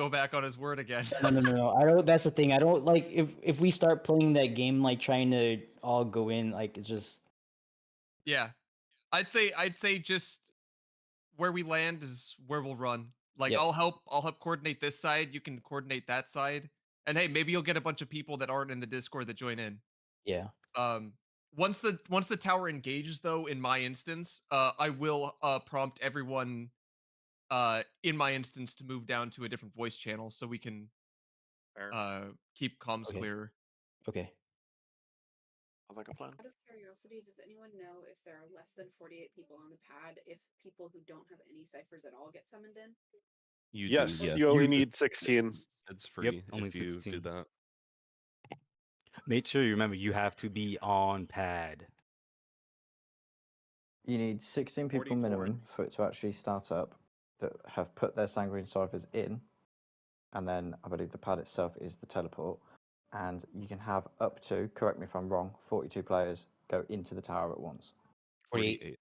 go back on his word again. No. I don't. That's the thing. I don't like if we start playing that game like trying to all go in. Like it's just Yeah, I'd say just where we land is where we'll run. Like yep. I'll help coordinate this side. You can coordinate that side. And hey, maybe you'll get a bunch of people that aren't in the Discord that join in. Yeah. Um, once the tower engages, though, in my instance, I will prompt everyone in my instance to move down to a different voice channel so we can Fair. keep comms Okay. clearer. Okay. Sounds like a plan. Out of curiosity, does anyone know if there are less than 48 people on the pad, if people who don't have any ciphers at all get summoned in? Yes, yeah. you only need 16. It's free only if you 16. do that. Make sure you remember you have to be on pad. You need 16 people 44. minimum for it to actually start up that have put their sanguine ciphers in, and then I believe the pad itself is the teleport, and you can have up to, correct me if I'm wrong, 42 players go into the tower at once. 48.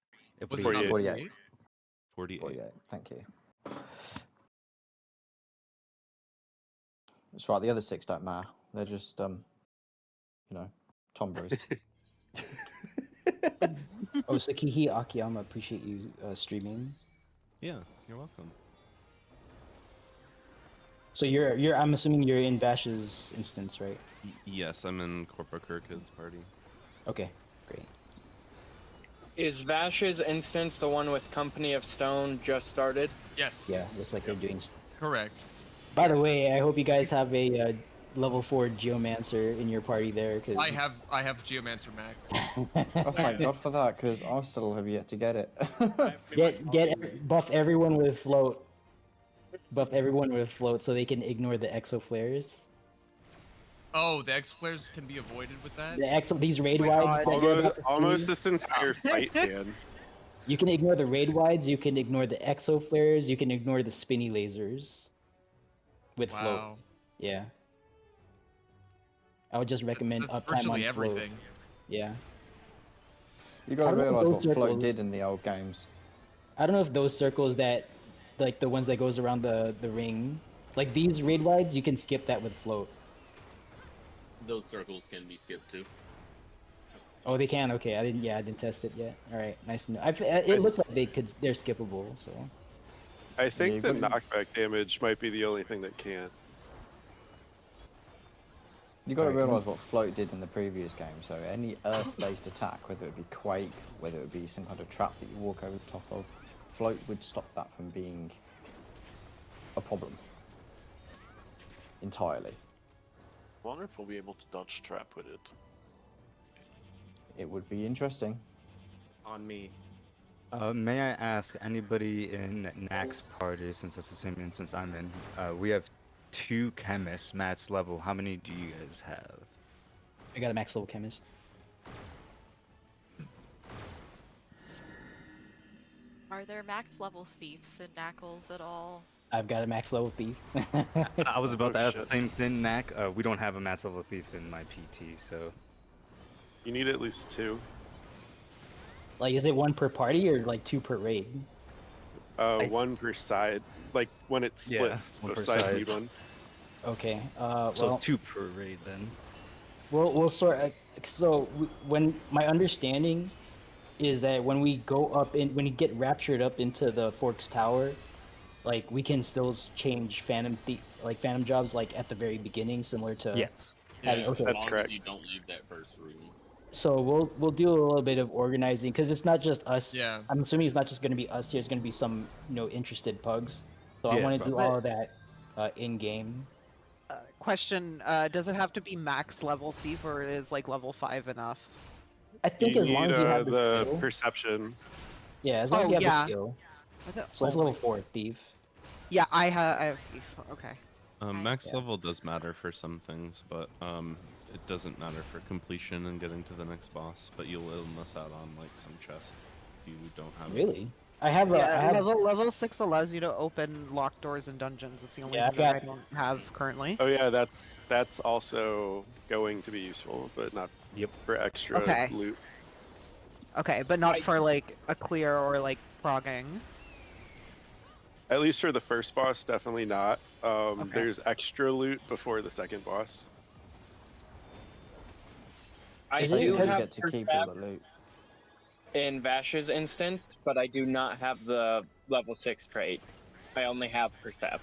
Was it 48. not 48. 48. 48, thank you. That's right, the other 6 don't matter. They're just, tomboys. Oh, Sakihi Akiyama, appreciate you streaming. Yeah, you're welcome. So you're I'm assuming you're in Vash's instance, right? Yes, I'm in Corpo Kirkid's party. Okay, great. Is Vash's instance the one with Company of Stone just started? Yes. Yeah, looks like they're doing. Correct. By the way, I hope you guys have a level 4 Geomancer in your party there. Cause... I have Geomancer Max. Oh thank God for that, because I still have yet to get it. buff everyone with float. Buff everyone with float so they can ignore the exo flares. Oh, the X flares can be avoided with that. These raid wides. that you're about to Almost see, this entire fight, man. You can ignore the raid wides. You can ignore the exo flares. You can ignore the spinny lasers. With float. Wow. Yeah. I would just recommend That's uptime on virtually float. everything. Yeah. You gotta I don't know realise those what float circles- did in the old games. I don't know if those circles that, like the ones that goes around the ring, like these raid wides, you can skip that with float. Those circles can be skipped too. Oh, they can. Okay, I didn't test it yet. All right, nice to know. It looked like they're skippable. So. I think Yeah, the but- knockback damage might be the only thing that can. You got to Right. realise what float did in the previous game. So any earth-based attack, whether it be quake, whether it be some kind of trap that you walk over the top of, float would stop that from being a problem entirely. Wonder if we'll be able to dodge trap with it. It would be interesting. On me. May I ask anybody in Nax party, since that's the same instance I'm in, we have 2 chemists, Matt's level. How many do you guys have? I got a max level chemist. Are there max level thieves in Knackles at all? I've got a max level thief. I was about to ask the shit. same thing, Knack. We don't have a Matt's level thief in my PT, so... You need at least 2. Like, is it 1 per party or like 2 per raid? 1 per side. Like when it Yeah, splits, one both per sides side. need 1. Okay. So Well, 2 per raid then. we'll sort. When my understanding is that when we go up when we get raptured up into the Forks Tower, like we can still change phantom jobs like at the very beginning, similar to Yes. having. Okay. That's as long correct. as you don't leave that first room. So we'll do a little bit of organizing because it's not just us. Yeah. I'm assuming it's not just going to be us here. It's going to be some interested pugs. So I Yeah, want to do probably. all of that in game. Question, does it have to be max level thief or is like level 5 enough? I think You as long need, as you have the the skill. perception. Yeah, as long as you have yeah. the skill. I thought- So that's oh, level 4 thief. Yeah, I have thief. Okay. Max Yeah. level does matter for some things, but it doesn't matter for completion and getting to the next boss. But you'll miss out on like some chests if you don't have it. Really? I have a. Yeah, I have, level 6 allows you to open locked doors in dungeons. It's the only Yeah, thing that I I've don't have currently. Oh yeah, that's also going to be useful, but not for extra Okay. loot. Okay, but not for like a clear or like progging. At least for the first boss, definitely not. Okay. There's extra loot before the second boss. I Is So it do you do has- have get to keep all the loot. in Vash's instance, but I do not have the level 6 trait. I only have Percept.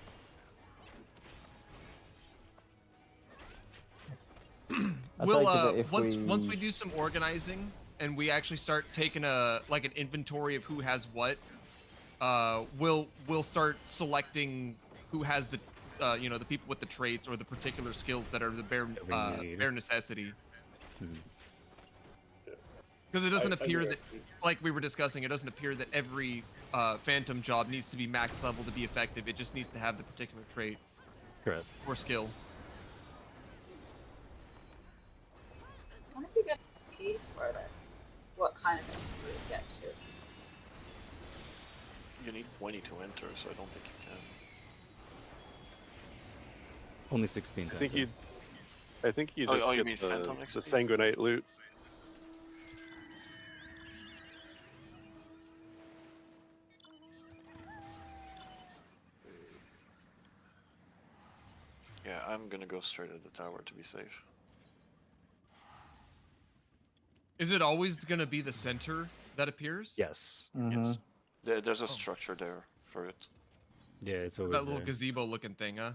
I We'll take it that if once we we do some organizing and we actually start taking a like an inventory of who has what, we'll start selecting who has the you know, the people with the traits or the particular skills that are the bare need. bare necessity. Mhm. Because it doesn't I do appear that, agree. like we were discussing, it doesn't appear that every phantom job needs to be max level to be effective. It just needs to have the particular trait Correct. or skill. I wonder if you get XP for this. What kind of XP you get to? You need 20 to enter, so I don't think you can. Only 16. I think you Oh, just you get mean the Phantom XP? sanguinite loot. Yeah, I'm gonna go straight at the tower to be safe. Is it always going to be the center that appears? Yes. Mhm. There's a Oh. structure there for it. Yeah, it's always That little there. gazebo looking thing, huh?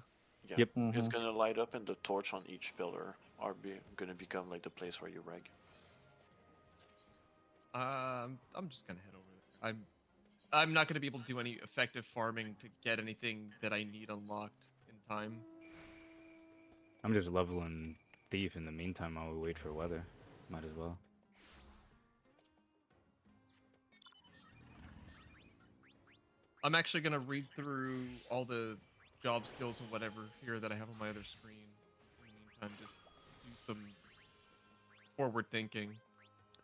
Yeah. Yep. It's Mhm. gonna light up, and the torch on each pillar are gonna become like the place where you reg. I'm just gonna head over there. I'm not gonna be able to do any effective farming to get anything that I need unlocked in time. I'm just leveling thief in the meantime while we wait for weather. Might as well. I'm actually gonna read through all the job skills and whatever here that I have on my other screen. In the meantime, just do some forward thinking.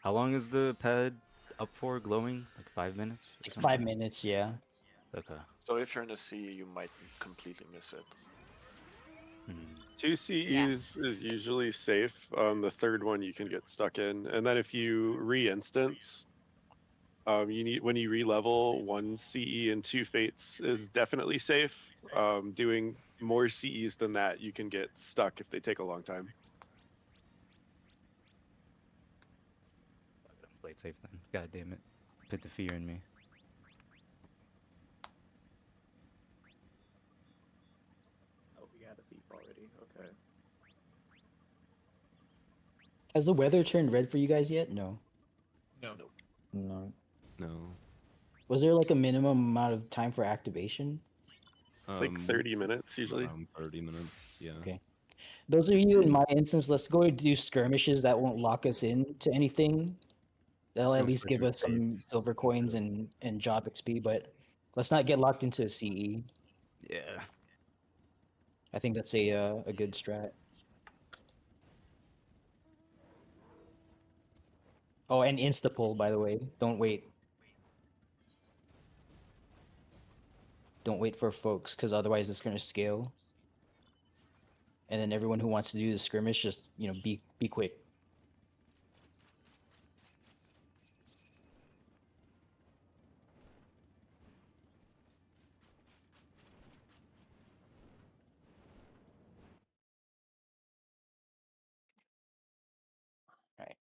How long is the pad up for glowing? Like 5 minutes? or Like something? 5 minutes, yeah. Okay. So if you're in the sea, you might completely miss it. Hmm. 2 CEs is usually safe. The third one you can get stuck in, and then if you re-instance, you need when you re-level 1 CE and 2 fates is definitely safe. Doing more CEs than that, you can get stuck if they take a long time. Play it safe then. God damn it. Put the fear in me. Oh, we had a thief already. Okay. Has the weather turned red for you guys yet? No. No. No. No. Was there like a minimum amount of time for activation? It's like 30 minutes usually. Around 30 minutes. Yeah. Okay. Those of you in my instance, let's go do skirmishes that won't lock us into anything. That'll at Some least give us some fates. silver coins and job XP, but let's not get locked into CE. Yeah. I think that's a good strat. Oh, and insta pull, by the way. Don't wait. Don't wait for folks, because otherwise it's gonna scale. And then everyone who wants to do the skirmish, just be quick. Right.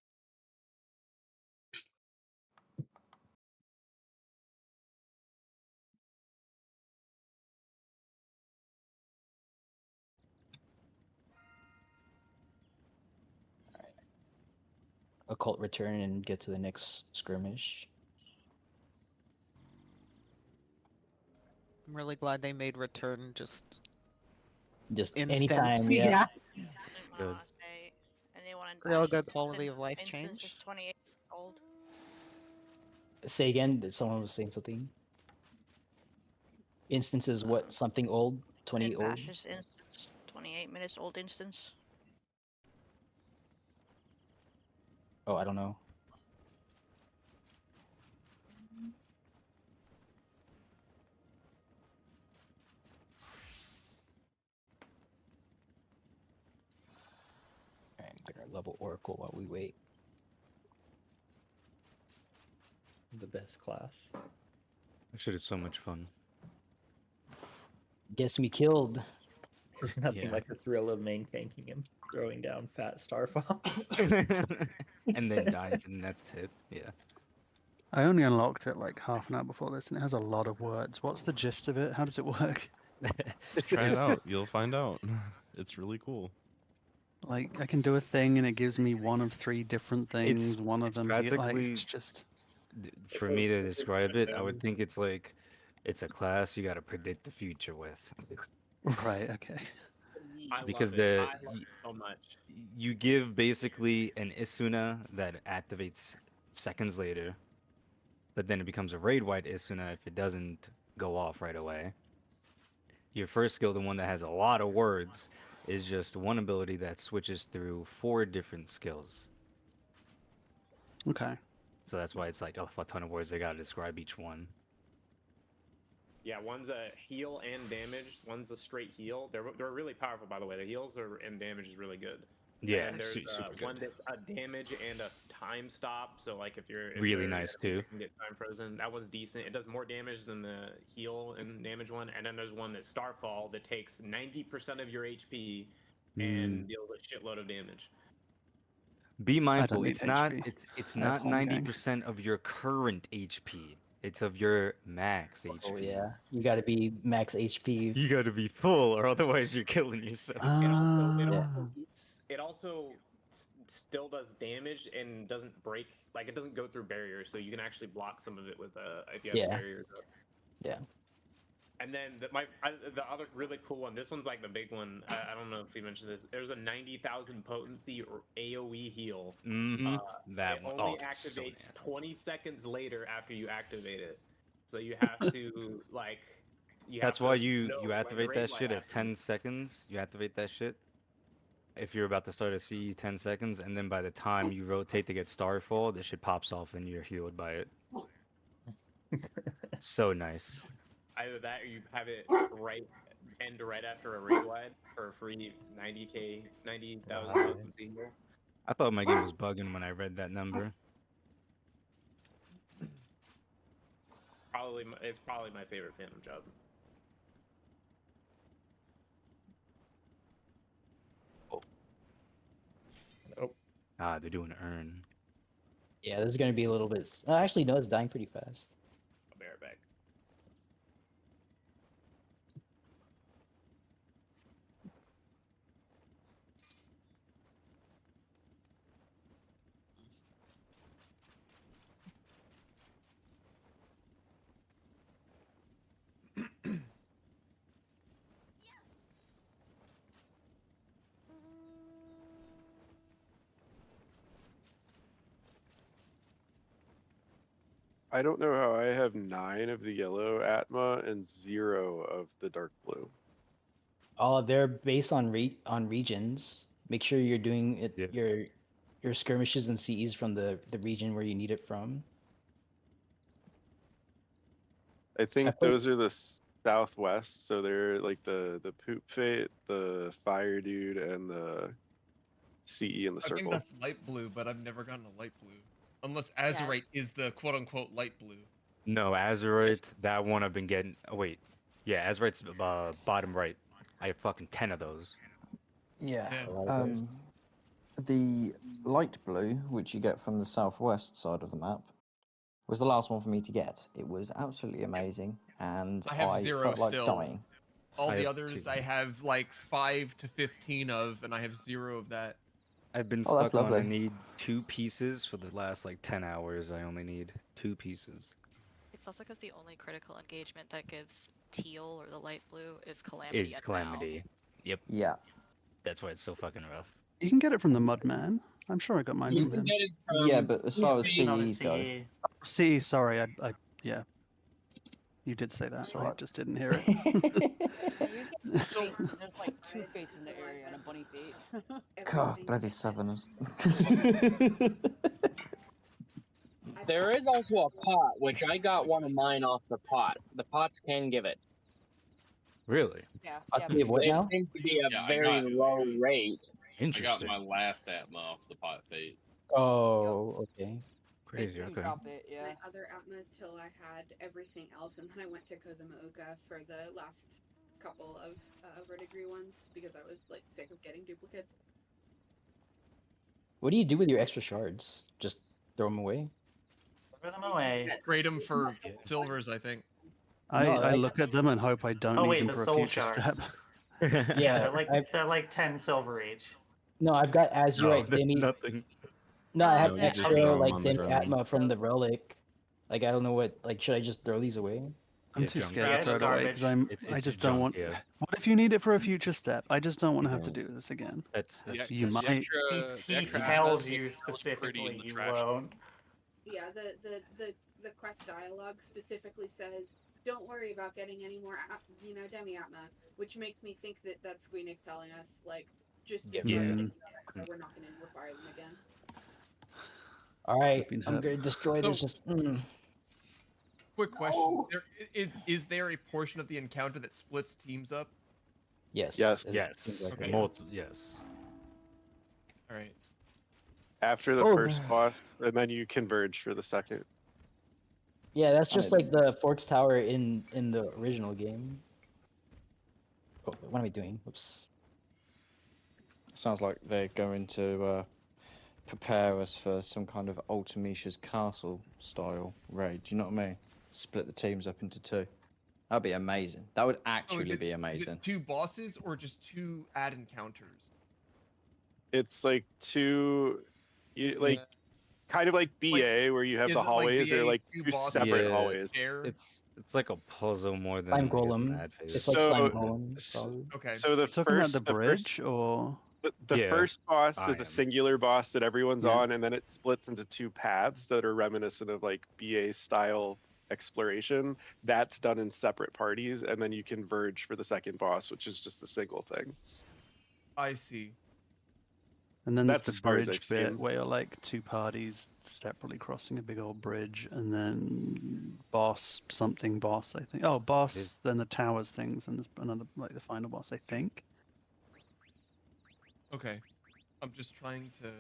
Occult return and get to the next skirmish. I'm really glad they made return just Just instant. anytime, yeah. Good. Say anyone in Real Bash's good quality of instance- life instance change. is 28 old. Say again. Someone was saying something. Instances what? Something old? 20 In old? Bash's instance, 28 minutes old instance. Oh, I don't know. Alright, I'm gonna level Oracle while we wait. The best class. That shit is so much fun. Gets me killed. There's nothing Yeah. like the thrill of main tanking and throwing down fat starfox. And then dies, and that's it. Yeah. I only unlocked it like half an hour before this, and it has a lot of words. What's the gist of it? How does it work? Just try it out. You'll find out. It's really cool. Like, I can do a thing, and it gives me one of 3 different things. One of them, like, practically it's just. for me to describe it. I would think it's like it's a class you got to predict the future with. Right. Okay. Because love it. I love it so much. you give basically an Isuna that activates seconds later, but then it becomes a raid wide Isuna if it doesn't go off right away. Your first skill, the one that has a lot of words, is just one ability that switches through 4 different skills. Okay. So that's why it's like a ton of words. They gotta describe each one. Yeah, one's a heal and damage. One's a straight heal. They're really powerful, by the way. The heals and damage is really good. Yeah, and there's super good. one that's a damage and a time stop. So like if Really nice, too. you can get time frozen. That one's decent. It does more damage than the heal and damage one. And then there's one that's Starfall that takes 90% of your HP and deals a shitload of damage. Be mindful. need It's not. HP. It's I have not home gang. 90% of your current HP. It's of your max HP. Oh yeah, you got to be max HP. You got to be full, or otherwise you're killing yourself. It also still does damage and doesn't break. Like it doesn't go through barriers, so you can actually block some of it with if you have barriers up. Yeah. And then the other really cool one. This one's like the big one. I don't know if we mentioned this. There's a 90,000 potency or AOE heal. That it one. only Oh, it's so activates nasty. 20 seconds later after you activate it. So you have to like. That's why you know when activate raid that light shit at happens. 10 seconds. You activate that shit if you're about to start a CE 10 seconds, and then by the time you rotate to get Starfall, the shit pops off and you're healed by it. So nice. Either that or you have it right after a raid wide for a free 90,000 potency heal. I thought my game was bugging when I read that number. It's probably my favorite Phantom job. Ah, they're doing earn. Yeah, this is gonna be a little bit. Actually, no, it's dying pretty fast. I'll be right back. I don't know how I have 9 of the yellow Atma and 0 of the dark blue. Oh, they're based on regions. Make sure you're doing it your skirmishes and CEs from the region where you need it from. I think those are the southwest, so they're like the poop fate, the fire dude, and the CE in the I think circle. that's light blue, but I've never gotten a light blue. Unless Azurite is the quote-unquote light blue. No, Azurite, that one I've been getting. Oh, wait. Yeah, Azurite's bottom right. I have fucking 10 of those. Yeah. Yeah. The light blue, which you get from the southwest side of the map, was the last one for me to get. It was absolutely amazing, and I have 0 felt like still. dying. All I the have others 2. I have like 5 to 15 of, and I have 0 of that. I've been Oh, that's stuck on. I lovely. need 2 pieces for the last like 10 hours. I only need 2 pieces. It's also because the only critical engagement that gives teal or the light blue is Calamity. Is Calamity. Yep. Yeah. That's why it's so fucking rough. You can get it from the Mudman. I'm sure I got mine You from can him. get it from- Yeah, but as far as CEs go. CE, sorry, I yeah. You did say that. I just didn't hear it. So there's like 2 fates in the area and a bunny fate. God, bloody sevens. There is also a pot, which I got one of mine off the pot. The pots can give it. Really? Yeah. Give what now? It seems to be a Yeah, I very got- low rate. I got Interesting. my last Atma off the pot fate. Oh, okay. Crazy. It's Okay. drop it, yeah. My other Atmas till I had everything else, and then I went to Kozumauka for the last couple of verdigris ones because I was like sick of getting duplicates. What do you do with your extra shards? Just throw them away? Throw them away. Trade them for silvers, I think. I look at them and hope I don't Oh need wait, them the for a soul future shards. step. Yeah, they're like 10 silver each. No, I've got Azurite that's Demi. nothing. No, I have No, you just extra throw 'em like on the Demi ground. Atma from the relic. Like I don't know what. Like, should I just throw these away? I'm It's too junk. scared Yeah, to throw it's it away because garbage. I It's just don't junk, want. yeah. What if you need it for a future step? I just don't want to have to do this again. That's You might. He tells you specifically you won't. Yeah, the quest dialogue specifically says, "Don't worry about getting any more, demi-atma," which makes me think that that's Squeenix telling us, like, just disregard it. We're not going to require them again. All right, been I'm hurt. gonna destroy this. Just. Quick question: is there a portion of the encounter that splits teams up? Yes. Yes. Yes. Okay. Yes. All right. After the Oh. first boss, and then you converge for the second. Yeah, that's just like the Forks Tower in the original game. Oh, what am I doing? Whoops. Sounds like they're going to prepare us for some kind of Ultimicia's Castle style raid. Do you know what I mean? Split the teams up into two. That'd be amazing. That would actually be Is amazing. it 2 bosses or just 2 add encounters? It's like kind of like BA where you have is the it like hallways BA, or like 2 two bosses separate that hallways. share? It's like a puzzle more than Slime I guess an Golem. ad phase. It's like Slime Golem, probably. Okay. So the Talking about first, the bridge or the Yeah, first boss I is a am. singular boss that everyone's Yeah. on, and then it splits into 2 paths that are reminiscent of like BA style exploration. That's done in separate parties, and then you converge for the second boss, which is just a single thing. I see. and then there's That's the as far as bridge I've bit seen. where you're like 2 parties separately crossing a big old bridge, and then boss something boss. I think. Oh, boss. Then the towers things, and there's another like the final boss. I think. Okay. I'm just trying to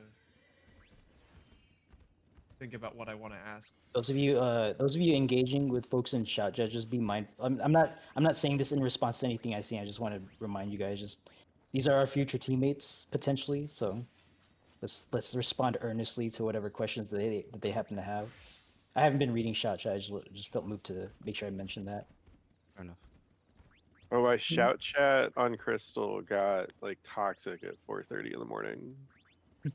think about what I want to ask. Those of you engaging with folks in chat, just be mindful. I'm not saying this in response to anything I see. I just want to remind you guys, just these are our future teammates potentially. So let's respond earnestly to whatever questions that they happen to have. I haven't been reading chat. I just felt moved to make sure I mentioned that. Fair enough. Oh, my shout chat on Crystal got like toxic at 4:30 in the morning.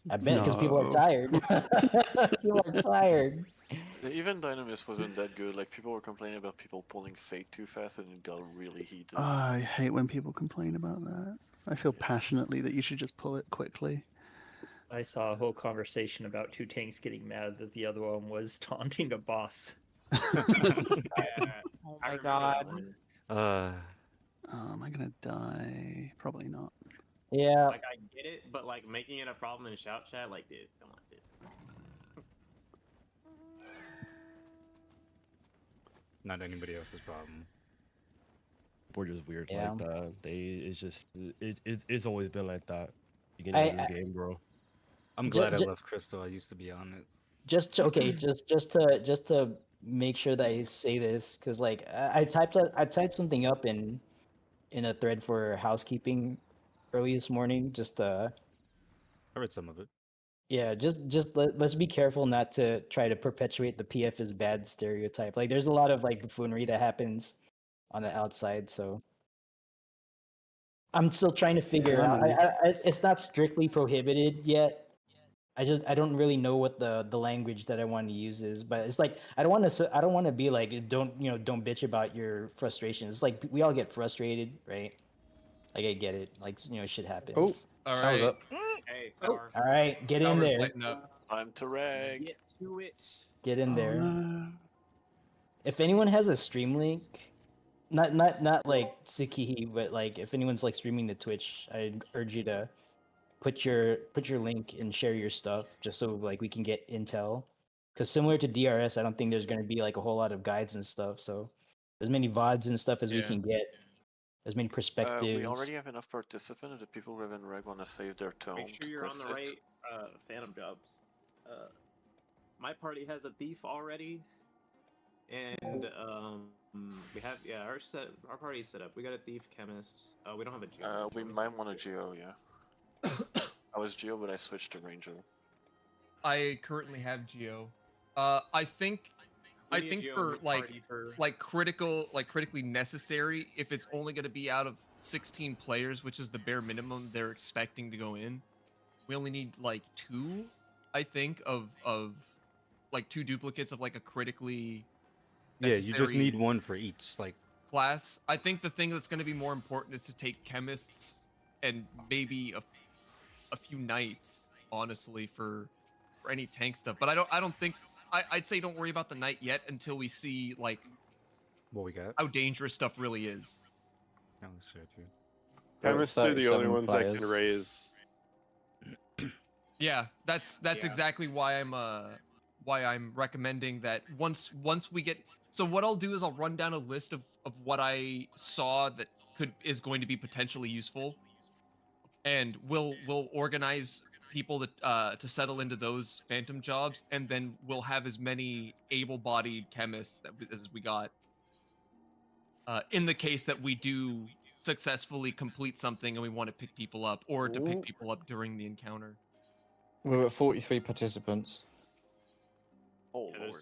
I bet because people are No. tired. People are tired. Even Dynamis wasn't that good. Like people were complaining about people pulling Fate too fast, and it got really heated. I hate when people complain about that. I feel passionately that you should just pull it quickly. I saw a whole conversation about 2 tanks getting mad that the other one was taunting a boss. Oh my god. Am I gonna die? Probably not. Yeah. Like I get it, but like making it a problem in shout chat, like, dude, come on, dude. Not anybody else's problem. We're just weird Yeah. like that. It's always been like that. Beginning of this game, bro. I'm glad I left Crystal. I used to be on it. Just to make sure that I say this, because like I typed something up in a thread for housekeeping early this morning. I read some of it. Yeah, let's be careful not to try to perpetuate the PF is bad stereotype. Like there's a lot of like buffoonery that happens on the outside, so I'm still trying to figure out. It's not strictly prohibited yet. I don't really know what the language that I want to use is, but it's like I don't want to be like don't bitch about your frustration. It's like we all get frustrated, right? Like I get it. Like shit happens. Oh, All time's right. up. Hey, Oh, power. all right, get in Power's there. lighting up. Time to rag. Get to it. Get in there. No. If anyone has a stream link, not like Sukihi, but like if anyone's like streaming to Twitch, I'd urge you to put your link and share your stuff just so like we can get intel. Because similar to DRS, I don't think there's going to be like a whole lot of guides and stuff. So as many VODs and stuff as we Yeah. can get, as many perspectives. We already have enough participants. If the people who have in reg want to save their tone, Make sure you're on the right Phantom Jobs. My party has a thief already. And we have our party's set up. We got a thief, chemist. We don't have a geo. We might want a geo, yeah. I was geo, but I switched to ranger. I currently have Geo. I think We need a Geo for party for- critically necessary, if it's only going to be out of 16 players, which is the bare minimum they're expecting to go in, we only need like 2, I think, of like 2 duplicates of like a critically Yeah, you just need necessary one for each. Like, class. I think the thing that's going to be more important is to take chemists and maybe a few knights, honestly, for any tank stuff. But I don't think I'd say don't worry about the knight yet until we see like what we got. how dangerous stuff really is. Oh, sure, true. Chemists are the only 37 ones that can players. raise. Yeah, that's Yeah. exactly why I'm recommending that once we get. So what I'll do is I'll run down a list of what I saw that is going to be potentially useful, and we'll organize people to settle into those phantom jobs, and then we'll have as many able-bodied chemists as we got. In the case that we do successfully complete something and we want to pick people up, or to pick Ooh. people up during the encounter. We're at 43 participants. Oh Yeah, lord.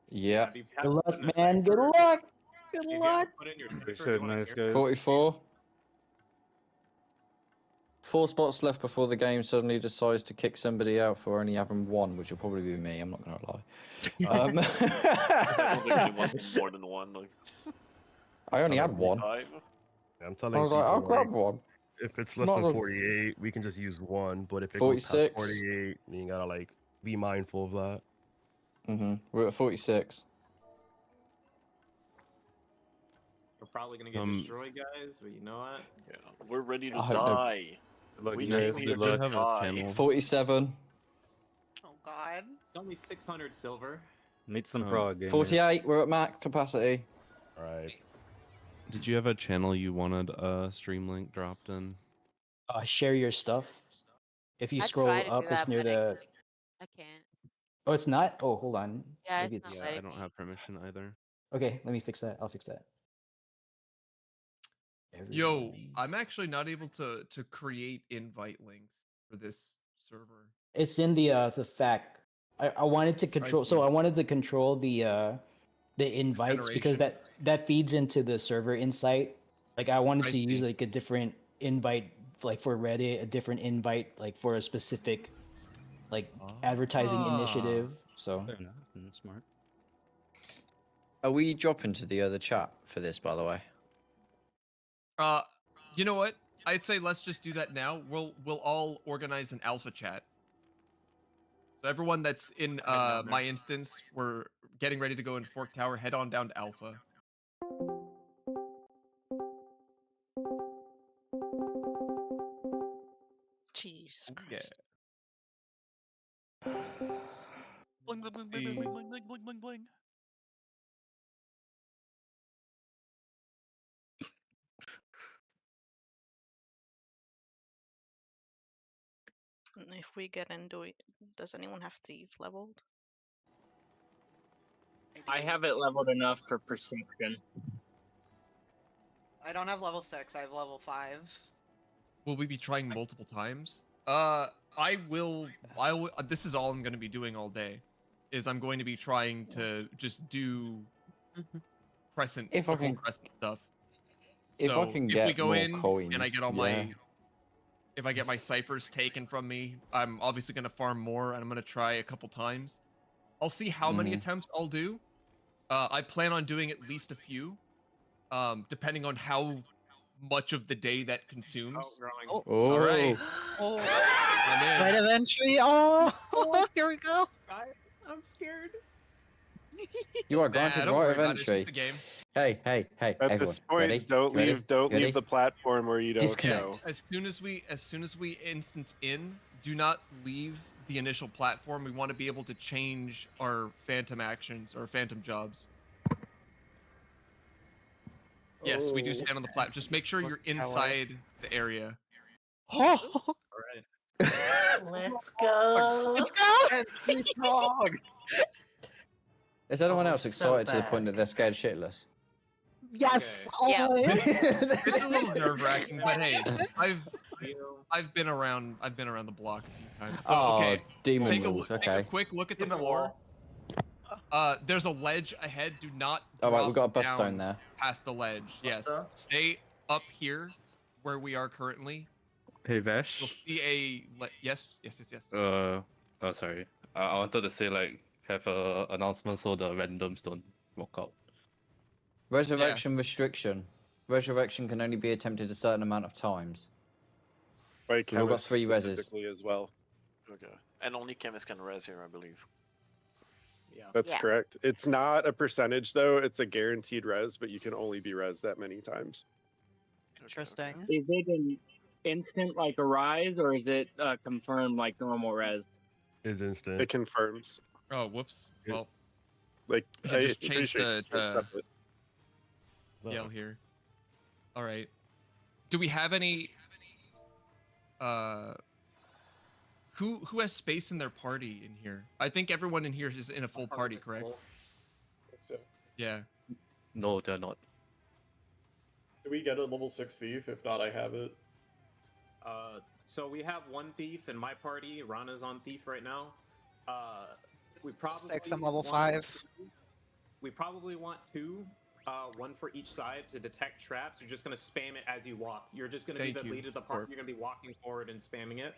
Yeah. Good luck, man. Good luck. Good If you luck. haven't put in your They cipher, said you wanna nice hear- guys. 44. 4 spots left before the game suddenly decides to kick somebody out for only having 1, which will probably be me. I'm not gonna lie. I don't think anyone more than 1. Like, I only had 1. 5. I'm telling I was like, people, I'll grab one. if it's less Not than a- 48, we can just use 1. But if it goes past 46. 48, you gotta like be mindful of that. We're at 46. We're probably gonna get destroyed, guys, but you know what? Yeah, we're ready to I hope no- die. Good luck, We guys. came here Good luck. to Have a die. channel. 47. Oh god. It's only 600 silver. Meet some prog gamers. 48. We're at max capacity. All right. Did you have a channel you wanted a stream link dropped in? Share your stuff. If you I scroll tried to do up, it's that, near but the. I can't. Oh, it's not. Oh, hold on. Yeah, Maybe it's it's. not Yeah, I letting don't me. have permission either. Okay, let me fix that. I'll fix that. Yo, Everyone. I'm actually not able to create invite links for this server. It's in the fact. I wanted to control. So see. I wanted to control the invites because Generation. that feeds into the server insight. Like I wanted I to use see. like a different invite, like for Reddit, a different invite, like for a specific, like advertising initiative. So Fair enough. Smart. Are we dropping to the other chat for this, by the way? You know what? I'd say let's just do that now. We'll all organize an alpha chat. So everyone that's in down there. my instance, we're getting ready to go in Fork Tower. Head on down to alpha. Jesus Christ. Yeah. Bling, bling, bling, bling, bling, bling, bling, bling, bling, bling. And if we get into it, does anyone have thief leveled? I have it leveled enough for perception. I don't have level 6. I have level 5. Will we be trying multiple times? I will. This is all I'm going to be doing all day. Is I'm going to be trying to just do crescent, If I the whole can- crescent stuff. If So I can if get we go more in coins, and I get all yeah. my, if I get my ciphers taken from me, I'm obviously going to farm more, and I'm going to try a couple times. I'll see how many Mhm. attempts I'll do. I plan on doing at least a few, depending on how much of the day that consumes. Oh, All right. Oh, I'm in. right of entry. Oh, here we go. I'm scared. You are Nah, granted don't right worry of about it. It's entry. just a game. Hey, At everyone, this point, ready? don't Ready? leave Ready? the platform where you don't Disconnect. know. As soon as we instance in, do not leave the initial platform. We want to be able to change our phantom actions or phantom jobs. Yes, we do stand on the platform. Just make sure you're inside the area. Oh, All right. Let's go. let's go. Entry frog. Is anyone we're else so excited to the point back. that they're scared shitless? Yes, Yeah. always. It's a little nerve wracking, but hey, I've been around the block a few times. So Oh, okay, demon take rules. take a Okay. quick look at the Demon floor. wall. There's a ledge ahead. Do not All right, drop we've got a buff down stone there. past the ledge. Yes, Buster? stay up here where we are currently. Hey You'll Vash. see yes. Oh sorry. I wanted to say like have a announcement so the randoms don't walk out. Resurrection restriction. Resurrection can only be attempted a certain amount of times. Right, We've all got chemists 3 reses. specifically as well. Okay. And only chemists can res here, I believe. Yeah. That's correct. It's not a percentage though, it's a guaranteed res, but you can only be res that many times. Interesting. Is it an instant like a rise, or is it confirmed like normal res? Is instant. It confirms. Oh, whoops. Well, Like we should just I'm pretty change sure the it's separate. yell here. All right. Do we have any? Who has space in their party in here? I think everyone in here is in a full party, correct? Yeah. No, they're not. Do we get a level 6 thief? If not, I have it. So we have one thief in my party. Rana's on thief right now. We probably 6, I'm level want 5. We probably want 2, one for each side to detect traps. You're just gonna spam it as you walk. You're just gonna be Thank the you. lead of the party. You're gonna be walking forward and spamming it.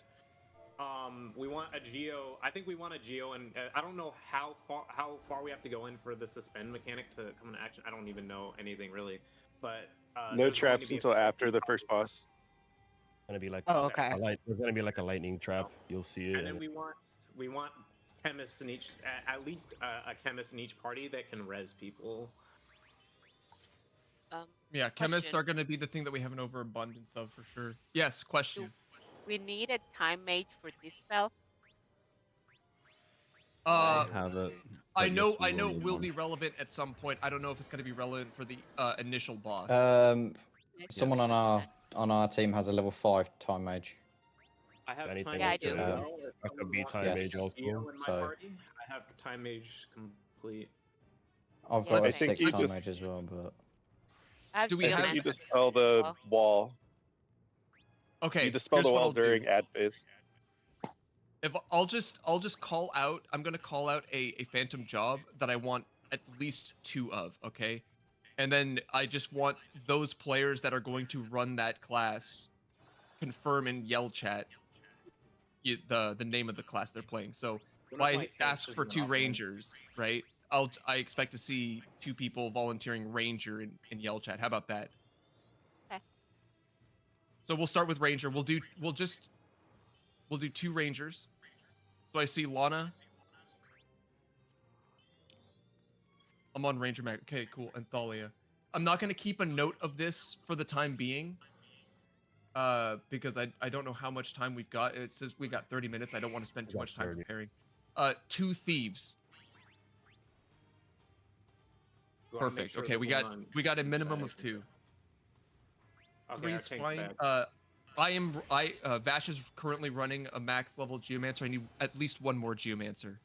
We want a geo. I think we want a geo, and I don't know how far we have to go in for the suspend mechanic to come into action. I don't even know anything really, but No there's going traps to be until after the first boss. Gonna be like Oh, okay. There's gonna be like a lightning trap. You'll see it. And then we want chemists in each, at least a chemist in each party that can res people. Yeah, chemists Question. are going to be the thing that we have an overabundance of for sure. Yes, question. We need a time mage for this spell. have it. I but know yes, we it need will one. be relevant at some point. I don't know if it's going to be relevant for the initial boss. Someone on our team has a level 5 time mage. I have Anything time Yeah, I mage do. as well. If Like a someone B wants time Yes. mage also. geo in my So- party, I have time mage complete. I've Yeah, got a I think 6 you time just- mage as well, but I have Do we I have- think you geomancer. dispel the wall. Okay. You dispel here's the what wall I'll do. during ad phase. If I'll just call out. I'm gonna call out a phantom job that I want at least 2 of. Okay, and then I just want those players that are going to run that class confirm in yell chat the name of the class they're playing. So if I ask for 2 rangers, right? I expect to see 2 people volunteering ranger in yell chat. How about that? Okay. So we'll start with ranger. We'll do 2 rangers. So I see Lana. I'm on ranger mag. Okay, cool. And Thalia. I'm not gonna keep a note of this for the time being. Because I don't know how much time we've got. It says we got 30 minutes. I don't want to spend too much time preparing. 2 thieves. You wanna make Perfect. sure Okay, there's we one got on we got a each minimum side. of 2. Okay, Three's our tank's fine. back. Vash is currently running a max level geomancer. I need at least 1 more geomancer.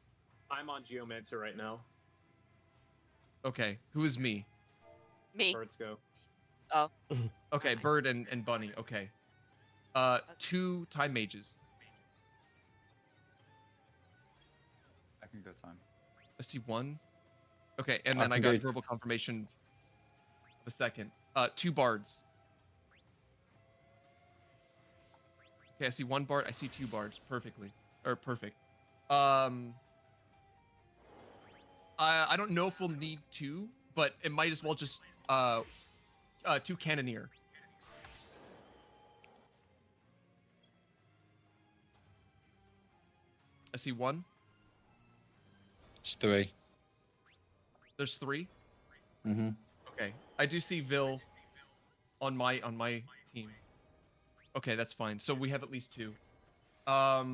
I'm on geomancer right now. Okay, who is me? Me. Birds go. Oh. Okay, Bird and Bunny. Okay. 2 time mages. I can go time. I see 1. Okay, and I then I can got do- verbal confirmation of a second. 2 bards. Okay, I see 1 bard. I see 2 bards. Perfect. I don't know if we'll need 2, but it might as well just 2 cannoneer. I see 1. it's 3. There's 3. Mm-hmm. Okay, I do see Vil on my team. Okay, that's fine. So we have at least 2. I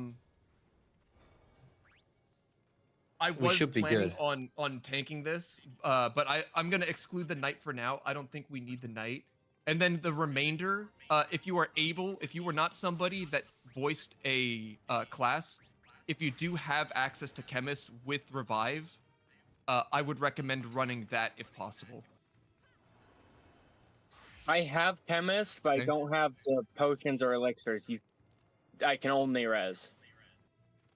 We was should be planning good. on tanking this, but I'm gonna exclude the knight for now. I don't think we need the knight. And then the remainder, if you were not somebody that voiced a class, if you do have access to chemist with revive, I would recommend running that if possible. I have chemist, but I Okay. don't have the potions or elixirs. I can only res.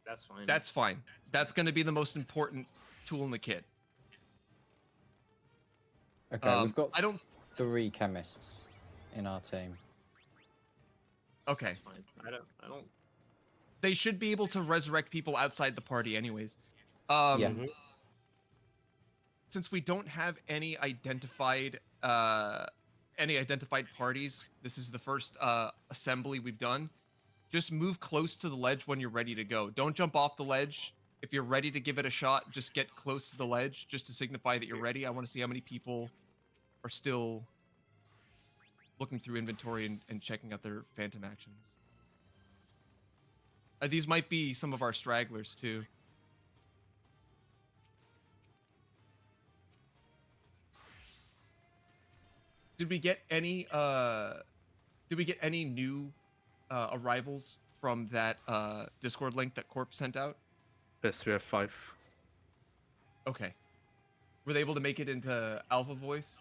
That's fine. That's fine. That's going to be the most important tool in the kit. Okay, we've got I don't. 3 chemists in our team. Okay. That's fine. I don't. They should be able to resurrect people outside the party, anyways. Yeah. Since we don't have any identified parties, this is the first assembly we've done. Just move close to the ledge when you're ready to go. Don't jump off the ledge. If you're ready to give it a shot, just get close to the ledge just to signify that you're ready. I want to see how many people are still looking through inventory and checking out their phantom actions. These might be some of our stragglers too. Did we get any new arrivals from that Discord link that Corp sent out? Yes, we have 5. Okay. Were they able to make it into alpha voice?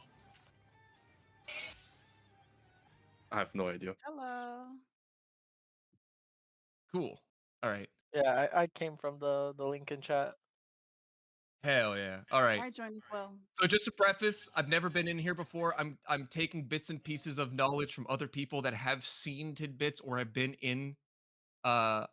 I have no idea. Hello. Cool. All right. Yeah, I came from the link in chat. Hell yeah. All right. I joined as well. So just to preface, I've never been in here before. I'm taking bits and pieces of knowledge from other people that have seen tidbits or have been in a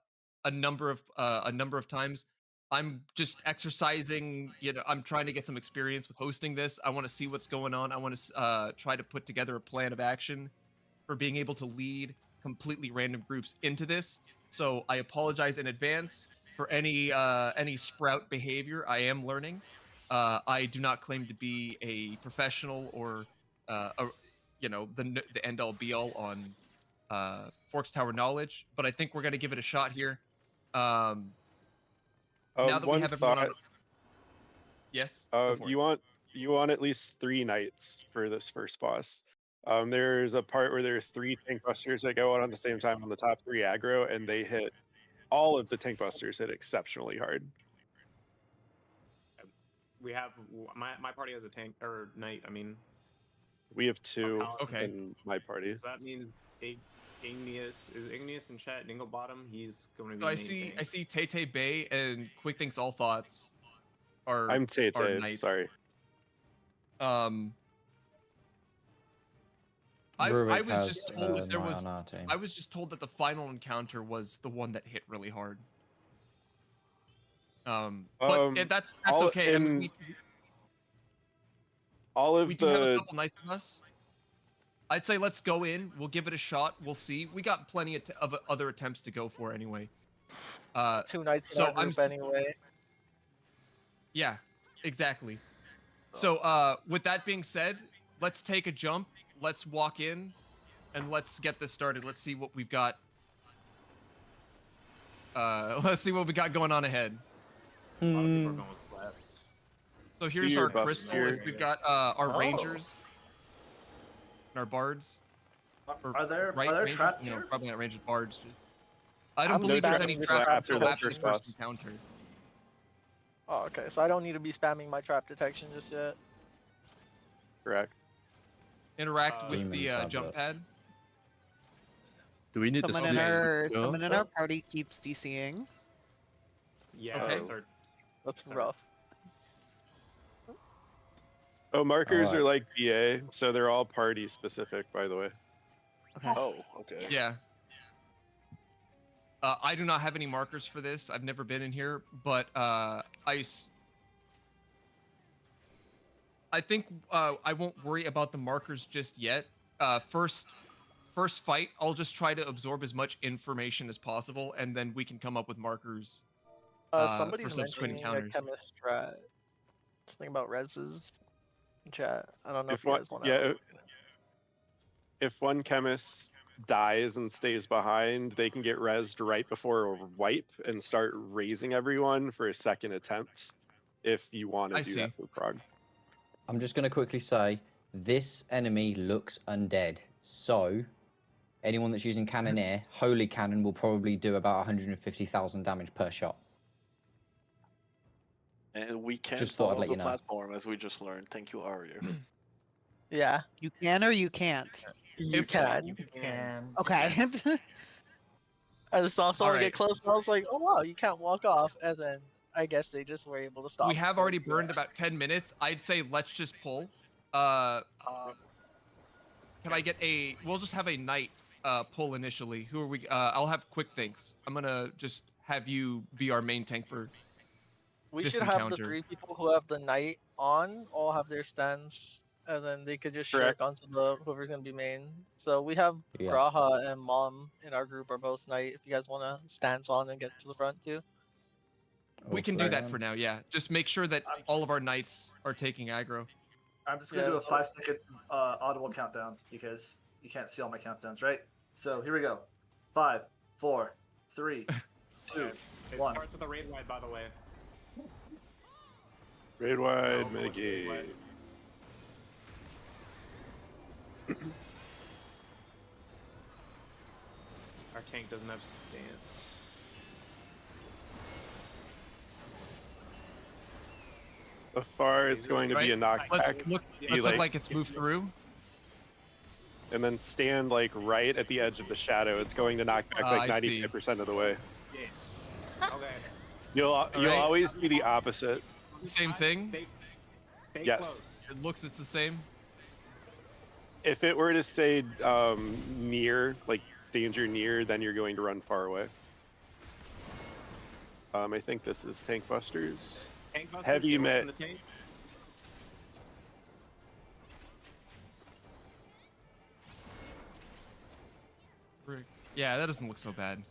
number of times. I'm just exercising, I'm trying to get some experience with hosting this. I want to see what's going on. I want to try to put together a plan of action for being able to lead completely random groups into this. So I apologize in advance for any sprout behavior. I am learning. I do not claim to be a professional or the end all be all on Forks Tower knowledge, but I think we're gonna give it a shot here. Now that we have everyone on. Yes. You want at least 3 knights for this first boss. There's a part where there are 3 tank busters that go out on the same time on the top 3 aggro, and they hit all of the tank busters hit exceptionally hard. We have my party has a tank or knight. I mean, we have 2 okay. in my party. So that means Igneous is Igneous in chat. Dinglebottom. He's going to be. So I see Tay Bay and Quick Thinks All Thoughts. I'm Tay. Sorry. I was just told that there was. I was just told that the final encounter was the one that hit really hard. But that's okay. We do have a couple nights with us. I'd say let's go in. We'll give it a shot. We'll see. We got plenty of other attempts to go for anyway. 2 nights in our group anyway. Yeah, exactly. So with that being said, let's take a jump. Let's walk in, and let's get this started. Let's see what we've got. Let's see what we got going on ahead. A lot of people are going with flat. So here's our crystal. We've got our rangers and our bards. Are there rangers? traps here? Probably not rangers, bards. I don't believe there's any traps until after the first encounter. Oh, okay. So I don't need to be spamming my trap detection just yet. Correct. Interact with the jump pad. Do we need someone in our party keeps DCing. Yeah. Okay. That's rough. Oh, markers are like BA, so they're all party specific, by the way. Okay. Oh, okay. Yeah. I do not have any markers for this. I've never been in here, but I think I won't worry about the markers just yet. First fight, I'll just try to absorb as much information as possible, and then we can come up with markers Somebody's for subsequent mentioning encounters. a chemist strat. Something about reses in chat. I don't know if If you one, guys want yeah, if one chemist dies and stays behind, they can get rezzed right before a wipe and start raising everyone for a second attempt. If you want to do that for prog. I'm just going to quickly say, this enemy looks undead. So, anyone that's using Cannoneer, Holy Cannon will probably do about 150,000 damage per shot. And we can't Just thought I'd follow let the you know. platform, as we just learned. Thank you, Arya. Yeah, You can or you can't. you can. You can. Okay. I just saw someone Alright. get close, and I was like, "Oh wow, you can't walk off." And then I guess they just were able to stop. We have before already we do burned that. about 10 minutes. I'd say let's just pull. Can I get a? We'll just have a knight pull initially. Who are we? I'll have quick things. I'm gonna just have you be our main tank for We this should have the encounter. 3 people who have the knight on all have their stands, and then they could just Correct. shirk onto the whoever's gonna be main. So we have Yeah. Graha and Mom in our group are both knight. If you guys want to stance on and get to the front too. We can do that for now. Yeah, just make sure that all of our knights are taking aggro. I'm just gonna do a 5-second audible countdown because you can't see all my countdowns, right? So here we go. 5, 4, 3, 2, It 1. starts with a raid wide, by the way. Raid wide, mitigate. Our tank doesn't have stance. So far, it's going to be a knockback. Let's look You, like it's moved through. And then stand like right at the edge of the shadow. It's going to knock back like I see. 95% of the way. Okay. You'll right. always do the opposite. Same thing. Stay Yes. close. It looks it's the same. If it were to say near, like danger near, then you're going to run far away. I think this is Tank Busters. Tank busters, Heavy get away met. from the tank. Frick. Yeah, that doesn't look so bad.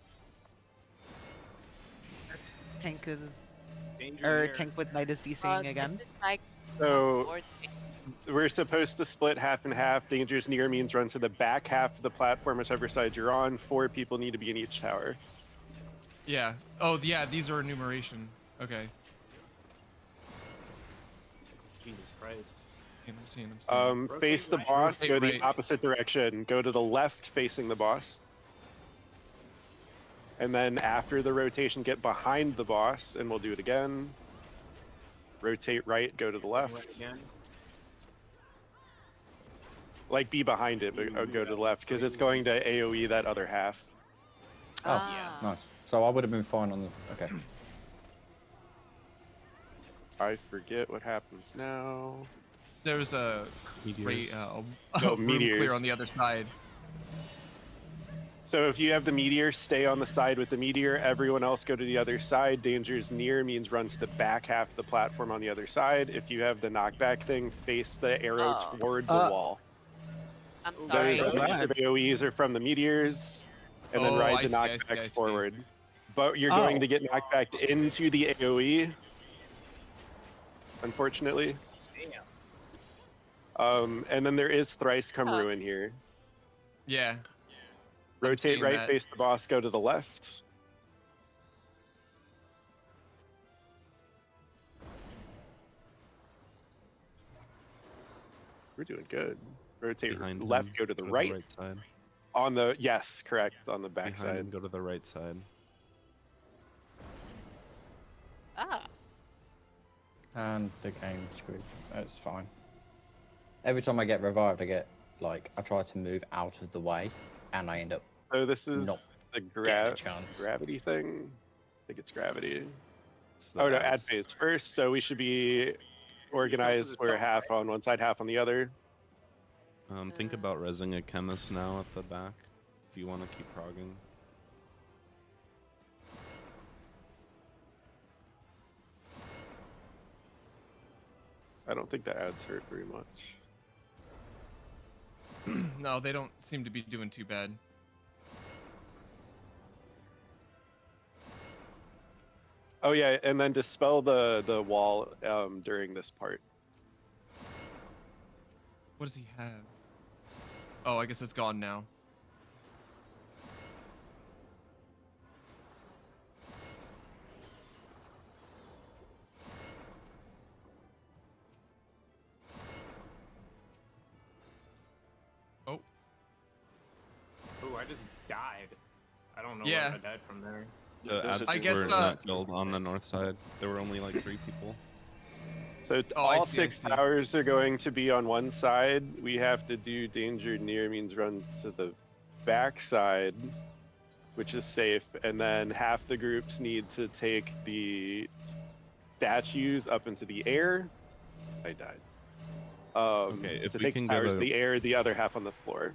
Tank is Danger or near. tank with knight is DCing again. So we're supposed to split half and half. Dangers near means run to the back half of the platform, whichever side you're on. 4 people need to be in each tower. Yeah. Oh, yeah. These are enumeration. Okay. Jesus Christ. I'm seeing. Face the right. boss, Rotate go the right. opposite direction. Go to the left facing the boss. And then after the rotation, get behind the boss, and we'll do it again. Rotate right, go to the left. Right again. Like be behind it, but go to the left, because it's going to AoE that other half. Oh, nice. So I would have been fine on the. Okay. I forget what happens now. There's a Meteors. room meteors. clear on the other side. So if you have the meteor, stay on the side with the meteor. Everyone else go to the other side. Dangers near means run to the back half of the platform on the other side. If you have the knockback thing, face the arrow toward the wall. I'm Those sorry. waves of AoEs are from the meteors, and then Oh, ride I the see, I knockback see, I see. forward. But you're going to get knocked back into the AoE, unfortunately. And then there is thrice come ruin here. Yeah. Rotate seeing right, that. face the boss, go to the left. We're doing good. Rotate Behind left, him, go to the right. side. On the yes, correct, on the back Behind him, side. go to the right side. Ah. And the game screwed. That's fine. Every time I get revived, I try to move out of the way, and I end up. So this is not the getting a chance. gravity thing. I think it's gravity. It's the Oh no, ads. add phase first. So we should be organized. We're half on one side, half on the other. Think about resing a chemist now at the back if you want to keep progging. I don't think the ads hurt very much. No, they don't seem to be doing too bad. Oh yeah, and then dispel the wall during this part. What does he have? Oh, I guess it's gone now. Oh. Ooh, I just died. I don't know Yeah. where I died from there. The ads I guess, were not killed on the north side. There were only like 3 people. So Oh, I all see, I 6 see. towers are going to be on one side. We have to do danger near means run to the back side, which is safe, and then half the groups need to take the statues up into the air. I died. Okay, if to we take can the get towers a to the air, the other half on the floor.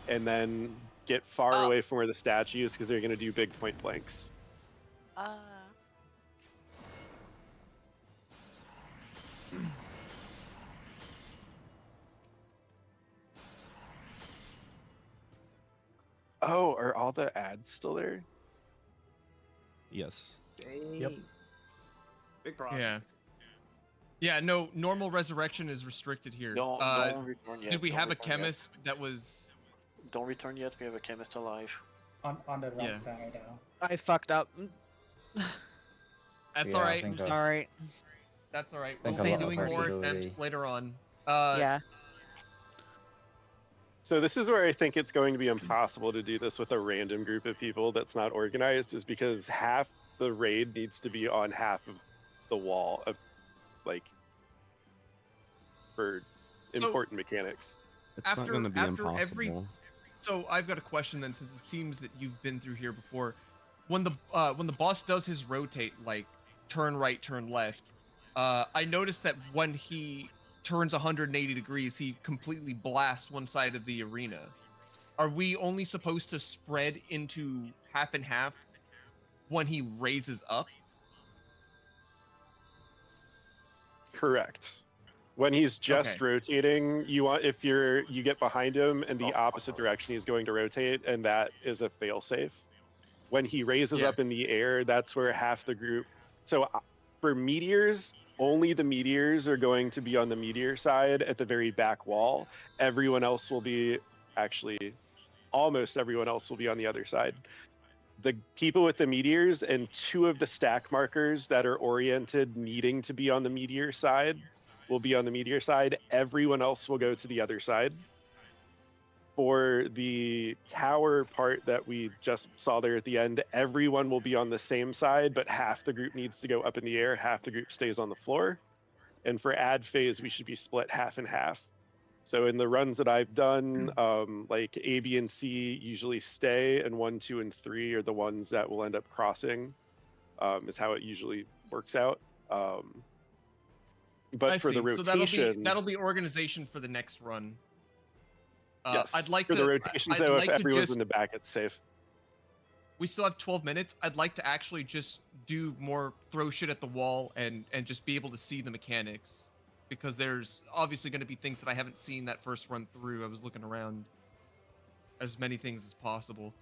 And then get far away from where the statues, because they're going to do big point blanks. Oh, are all the ads still there? yes. Yep. Big problem. Yeah. Yeah, no, normal resurrection is restricted here. Don't return yet. Did we don't have a return yet. chemist that was... Don't return yet. We have a chemist alive. On the right Yeah. side now. I fucked up. That's Yeah, I alright. think I'm sorry. That's alright. I We'll think a be lot of doing us more had attempts already- later on. Yeah. So this is where I think it's going to be impossible to do this with a random group of people that's not organized, is because half the raid needs to be on half of the wall of, like, for important mechanics. It's not going to be impossible. So I've got a question then, since it seems that you've been through here before. When the boss does his rotate, like turn right, turn left, I noticed that when he turns 180 degrees, he completely blasts one side of the arena. Are we only supposed to spread into half and half when he raises up? Correct. When he's just rotating, you want, if you get behind him and the opposite direction he's going to rotate, and that is a failsafe. When he raises up in the air, that's where half the group. So for meteors, only the meteors are going to be on the meteor side at the very back wall. Everyone else will be, actually, almost everyone else will be on the other side. The people with the meteors and 2 of the stack markers that are oriented needing to be on the meteor side will be on the meteor side. Everyone else will go to the other side. For the tower part that we just saw there at the end, everyone will be on the same side, but half the group needs to go up in the air, half the group stays on the floor. And for ad phase, we should be split half and half. So in the runs that I've done, like A, B, and C usually stay, and 1, 2, and 3 are the ones that will end up crossing, is how it usually works out. But I for the see. rotations, So that'll be organization for the next run. yes, I'd like for to. the rotations, I'd though, like if to everyone's just. in the back, it's safe. We still have 12 minutes. I'd like to actually just do more throw shit at the wall and just be able to see the mechanics, because there's obviously going to be things that I haven't seen that first run through. I was looking around as many things as possible,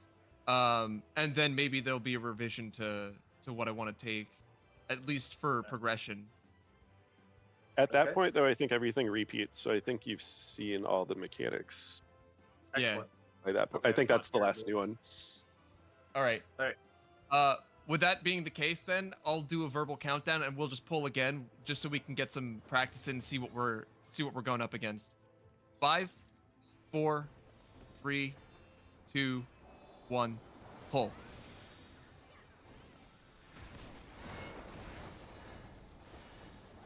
and then maybe there'll be a revision to what I want to take, at least for progression. At that point, though, I think everything repeats. So I think you've seen all the mechanics. Excellent. By that point, I think that's the last new one. All right. All right. With that being the case, then I'll do a verbal countdown and we'll just pull again, just so we can get some practice in and see what we're going up against. 5, 4, 3, 2, 1, pull.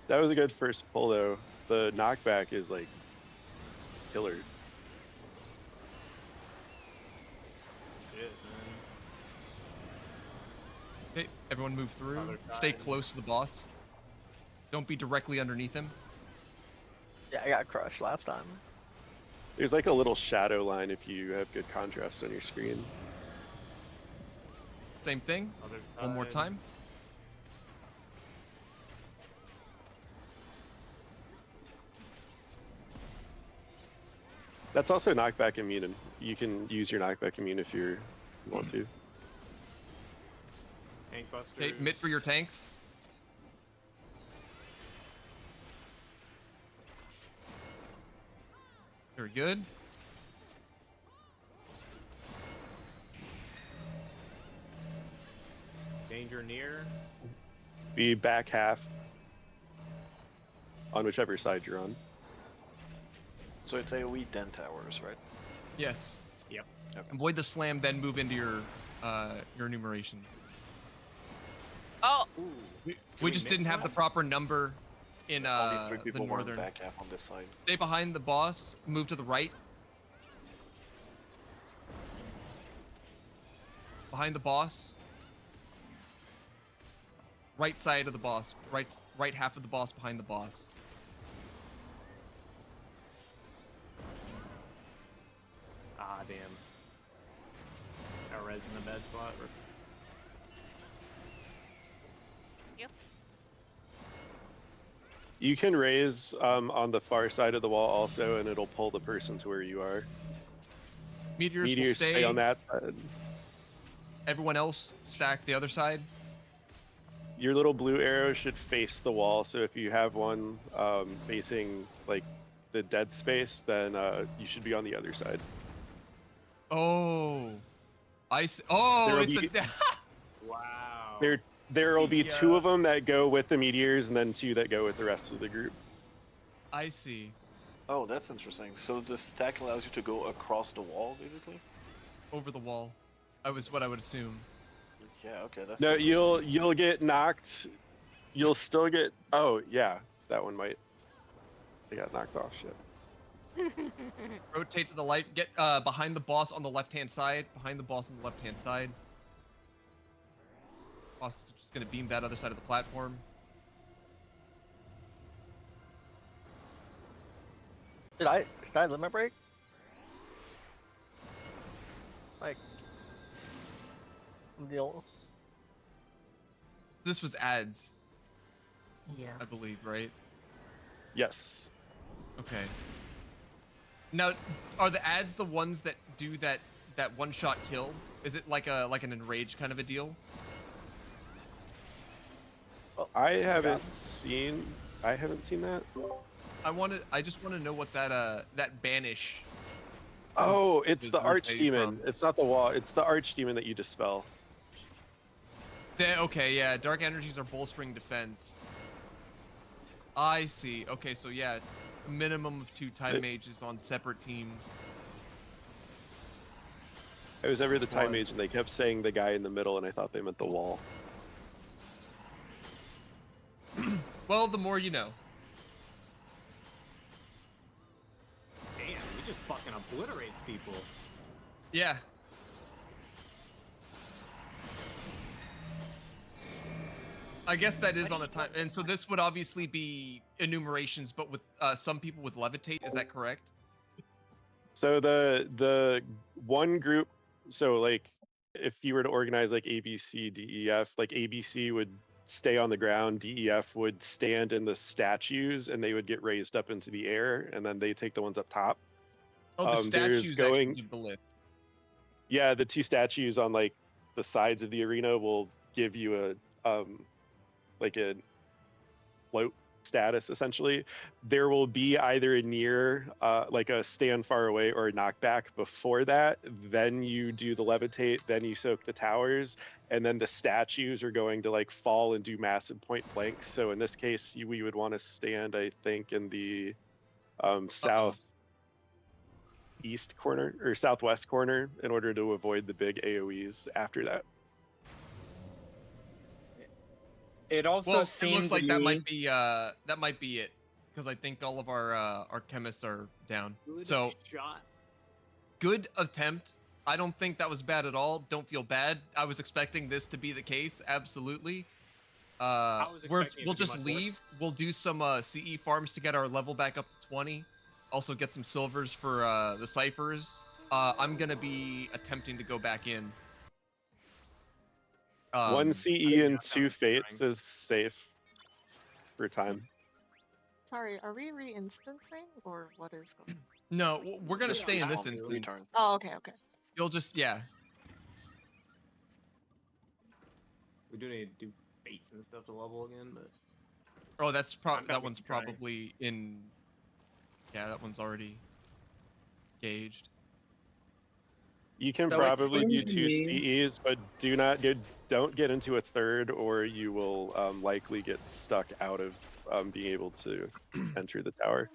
That was a good first pull, though. The knockback is like killer. Okay, everyone move through. Stay close to the boss. Don't be directly underneath him. Yeah, I got crushed last time. There's like a little shadow line if you have good contrast on your screen. Same thing. One more time. That's also knockback immune, and you can use your knockback immune if you want to. Tank busters. Okay, mitt for your tanks. Very good. Danger near. Be back half on whichever side you're on. So it's AoE then towers, right? Yes. Yep. Avoid the slam, then move into your enumerations. Oh. We just didn't have the proper number in All these three the people were northern. back half on this side. Stay behind the boss. Move to the right. Behind the boss. Right side of the boss. Right half of the boss behind the boss. Ah, damn. Got res in a bad spot. Yep. You can raise on the far side of the wall also, and it'll pull the person to where you are. Meteors will stay on that side. Everyone else stack the other side. Your little blue arrow should face the wall, so if you have one facing like the dead space, then you should be on the other side. Oh, I see. Oh, There'll it's be- a. Wow. There will be two of them that go with the meteors, and then two that go with the rest of the group. I see. Oh, that's interesting. So the stack allows you to go across the wall, basically? Over the wall. What I would assume. Yeah, okay, that's No, interesting. you'll get knocked. You'll still get. Oh yeah, that one might. They got knocked off. Shit. Rotate to the light. Get behind the boss on the left-hand side. Behind the boss on the left-hand side. Boss is just gonna beam that other side of the platform. Did I limit break? Like deal. This was ads, Yeah. I believe, right? Yes. Okay. Now, are the ads the ones that do that one-shot kill? Is it like an enrage kind of a deal? I haven't seen that. I just want to know what that banish. Oh, it's was the archdemon. from. It's not the wall. It's the archdemon that you dispel. Okay, yeah. Dark energies are bolstering defense. I see. Okay, so yeah, a minimum of 2 time mages on separate teams. I was ever the Squad. time mage, and they kept saying the guy in the middle, and I thought they meant the wall. Well, the more you know. Damn, he just fucking obliterates people. Yeah. I guess that is on a time, and so this would obviously be enumerations, but with some people with levitate. Is that correct? So the one group, so like if you were to organize like A, B, C, D, E, F, like ABC would stay on the ground, DEF would stand in the statues, and they would get raised up into the air, and then they take the ones up top. Oh, the There's statues going, actually give the lift. yeah, the 2 statues on like the sides of the arena will give you a like a float status essentially. There will be either a near like a stand far away or a knockback before that. Then you do the levitate, then you soak the towers, and then the statues are going to like fall and do massive point blanks. So in this case, we would want to stand, I think, in the southeast corner or southwest corner in order to avoid the big AoEs after that. It also Well, it seems looks like to that me- might be it, because I think all of our chemists are down. Good So shot. good attempt. I don't think that was bad at all. Don't feel bad. I was expecting this to be the case. Absolutely. was expecting it We'll to be just much leave. worse. We'll do some CE farms to get our level back up to 20. Also get some silvers for the ciphers. I'm gonna be attempting to go back in. 1 CE and 2 fates is safe for time. Sorry, are we re-instancing or what is going on? No, we're gonna Just stay in this respawn, instance. return. Oh, okay, okay. You'll just We do need to do fates and stuff to level again, but Oh, that's I'm that happy one's to try. probably in. Yeah, that one's already gauged. You can So it probably do seems to 2 me- CEs, but don't get into a third, or you will likely get stuck out of being able to enter the tower.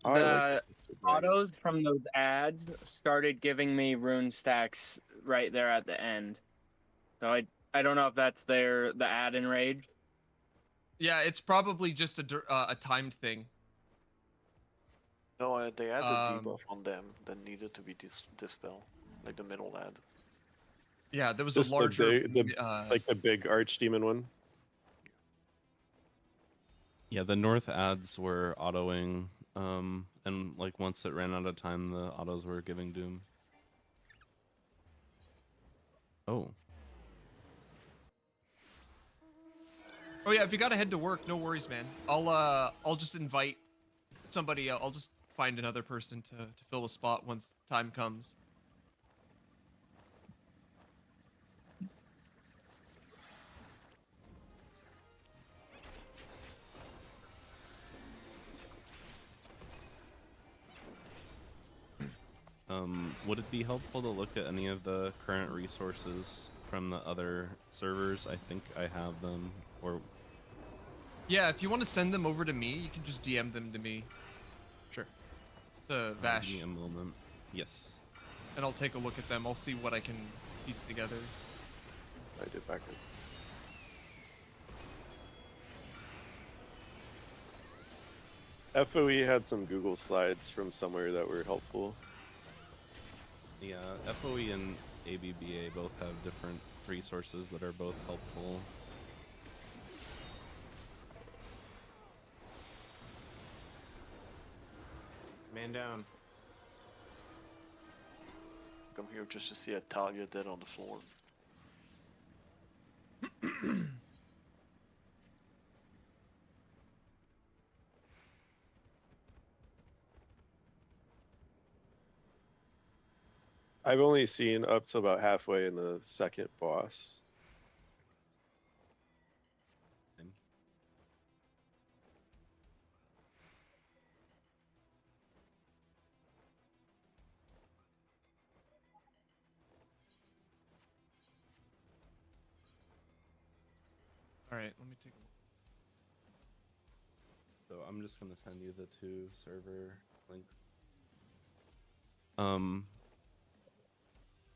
Oh, I like The autos from those ads started giving me rune stacks right there at the end. So I don't know if that's the ad in Rage. Yeah, it's probably just a timed thing. No, they had a Um, debuff on them that needed to be dispelled, like the middle ad. Yeah, there was Just a larger. like the big archdemon one. Yeah, the north ads were autoing, and like once it ran out of time, the autos were giving doom. Oh. Oh yeah, if you gotta head to work, no worries, man. I'll just invite somebody. I'll just find another person to fill a spot once time comes. Would it be helpful to look at any of the current resources from the other servers? I think I have them, or Yeah, if you want to send them over to me, you can just DM them to me. sure. The Vash. Give me a moment. Yes. And I'll take a look at them. I'll see what I can piece together. I did backwards. FOE had some Google slides from somewhere that were helpful. Yeah, FOE and ABBA both have different resources that are both helpful. Man down. Come here just to see a Talia dead on the floor. I've only seen up to about halfway in the second boss. All right, let me take a look. So I'm just gonna send you the 2 server links.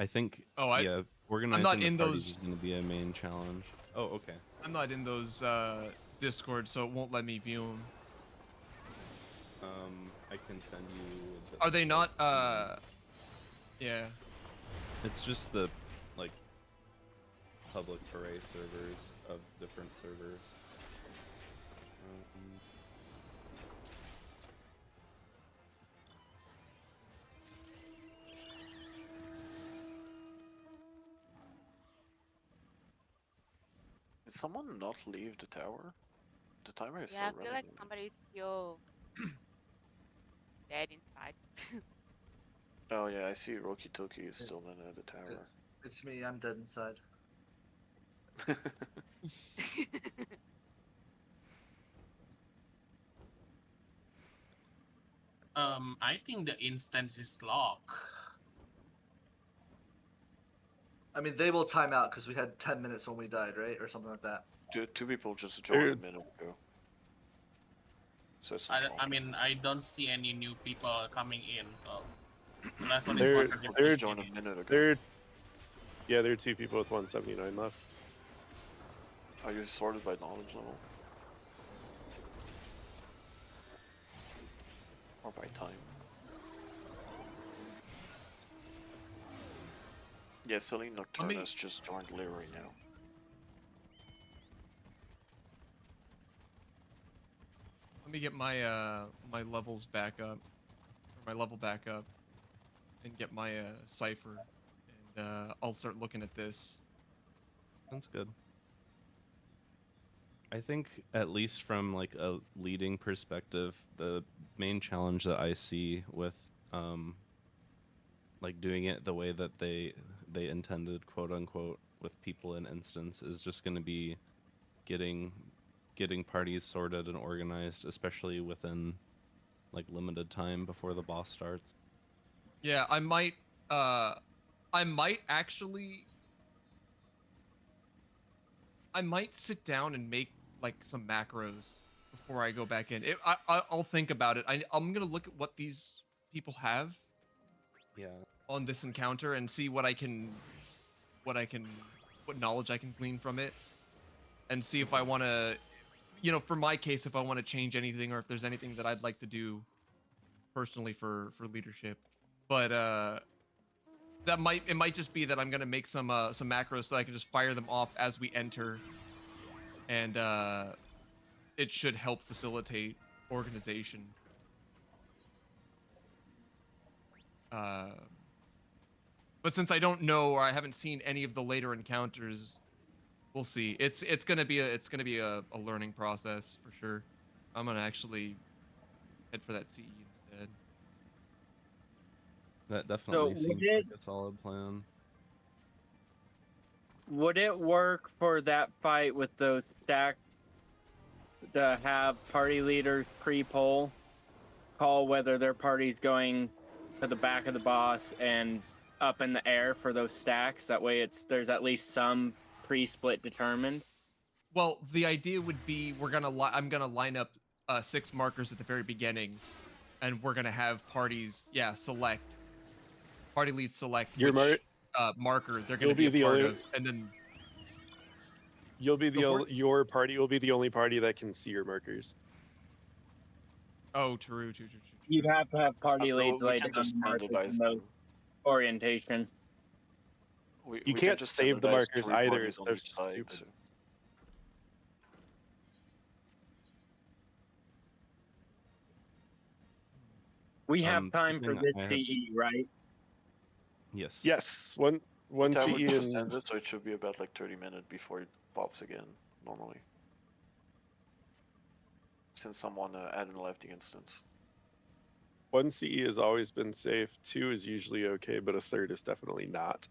I think yeah, organizing not the in parties those. is gonna be a main challenge. Oh, okay. I'm not in those Discord, so it won't let me view them. I can send you. Are they not? Yeah. It's just the like public array servers of different servers. Did someone not leave the tower? The timer is Yeah, I still feel running. like somebody's still dead inside. Oh yeah, I see Roki Toki is still in the tower. It's me. I'm dead inside. I think the instance is locked. I mean, they will time out because we had 10 minutes when we died, right, or something like that. Two people just joined a minute ago. So it's I mean, I don't see any new people coming in. The last one is There, Water there, joined a minute ago. there are 2 people with 179 left. Are you sorted by knowledge level? Or by time? Yeah, Celine Nocturnus just joined Leary now. Let me get my my levels back up, or my level back up, and get my cipher, and I'll start looking at this. Sounds good. I think at least from like a leading perspective, the main challenge that I see with like doing it the way that they intended, quote unquote, with people in instance is just going to be getting parties sorted and organized, especially within like limited time before the boss starts. Yeah, I might actually. I might sit down and make like some macros before I go back in. I'll think about it. I'm gonna look at what these people have. Yeah. On this encounter and see what I can what knowledge I can glean from it, and see if I want to, for my case, if I want to change anything or if there's anything that I'd like to do personally for leadership. But it might just be that I'm gonna make some macros so I can just fire them off as we enter, and it should help facilitate organization. But since I don't know or I haven't seen any of the later encounters, we'll see. It's gonna be a learning process for sure. I'm gonna actually head for that CE instead. That definitely would seems it- like a solid plan. Would it work for that fight with those stacks to have party leaders pre-poll call whether their party's going to the back of the boss and up in the air for those stacks? That way there's at least some pre-split determined. Well, the idea would be I'm gonna line up 6 markers at the very beginning, and we're gonna have parties select. Party leads select Your which marker they're gonna You'll be be a the part only- of, and then You'll be Go for your party will be the only party that can see your markers. oh, true. You'd have to have party Bro, leads we laid can down just the markers standardize in those them. orientation. You We can't can just save the standardize markers 3 either. parties on They're each side, stupid. so- We have time for something this I had- CE, right? Yes. Yes, one Time would CE be and standard, so it should be about like 30 minutes before it pops again, normally. Since someone added and left the instance. 1 CE has always been safe. 2 is usually okay, but a third is definitely not.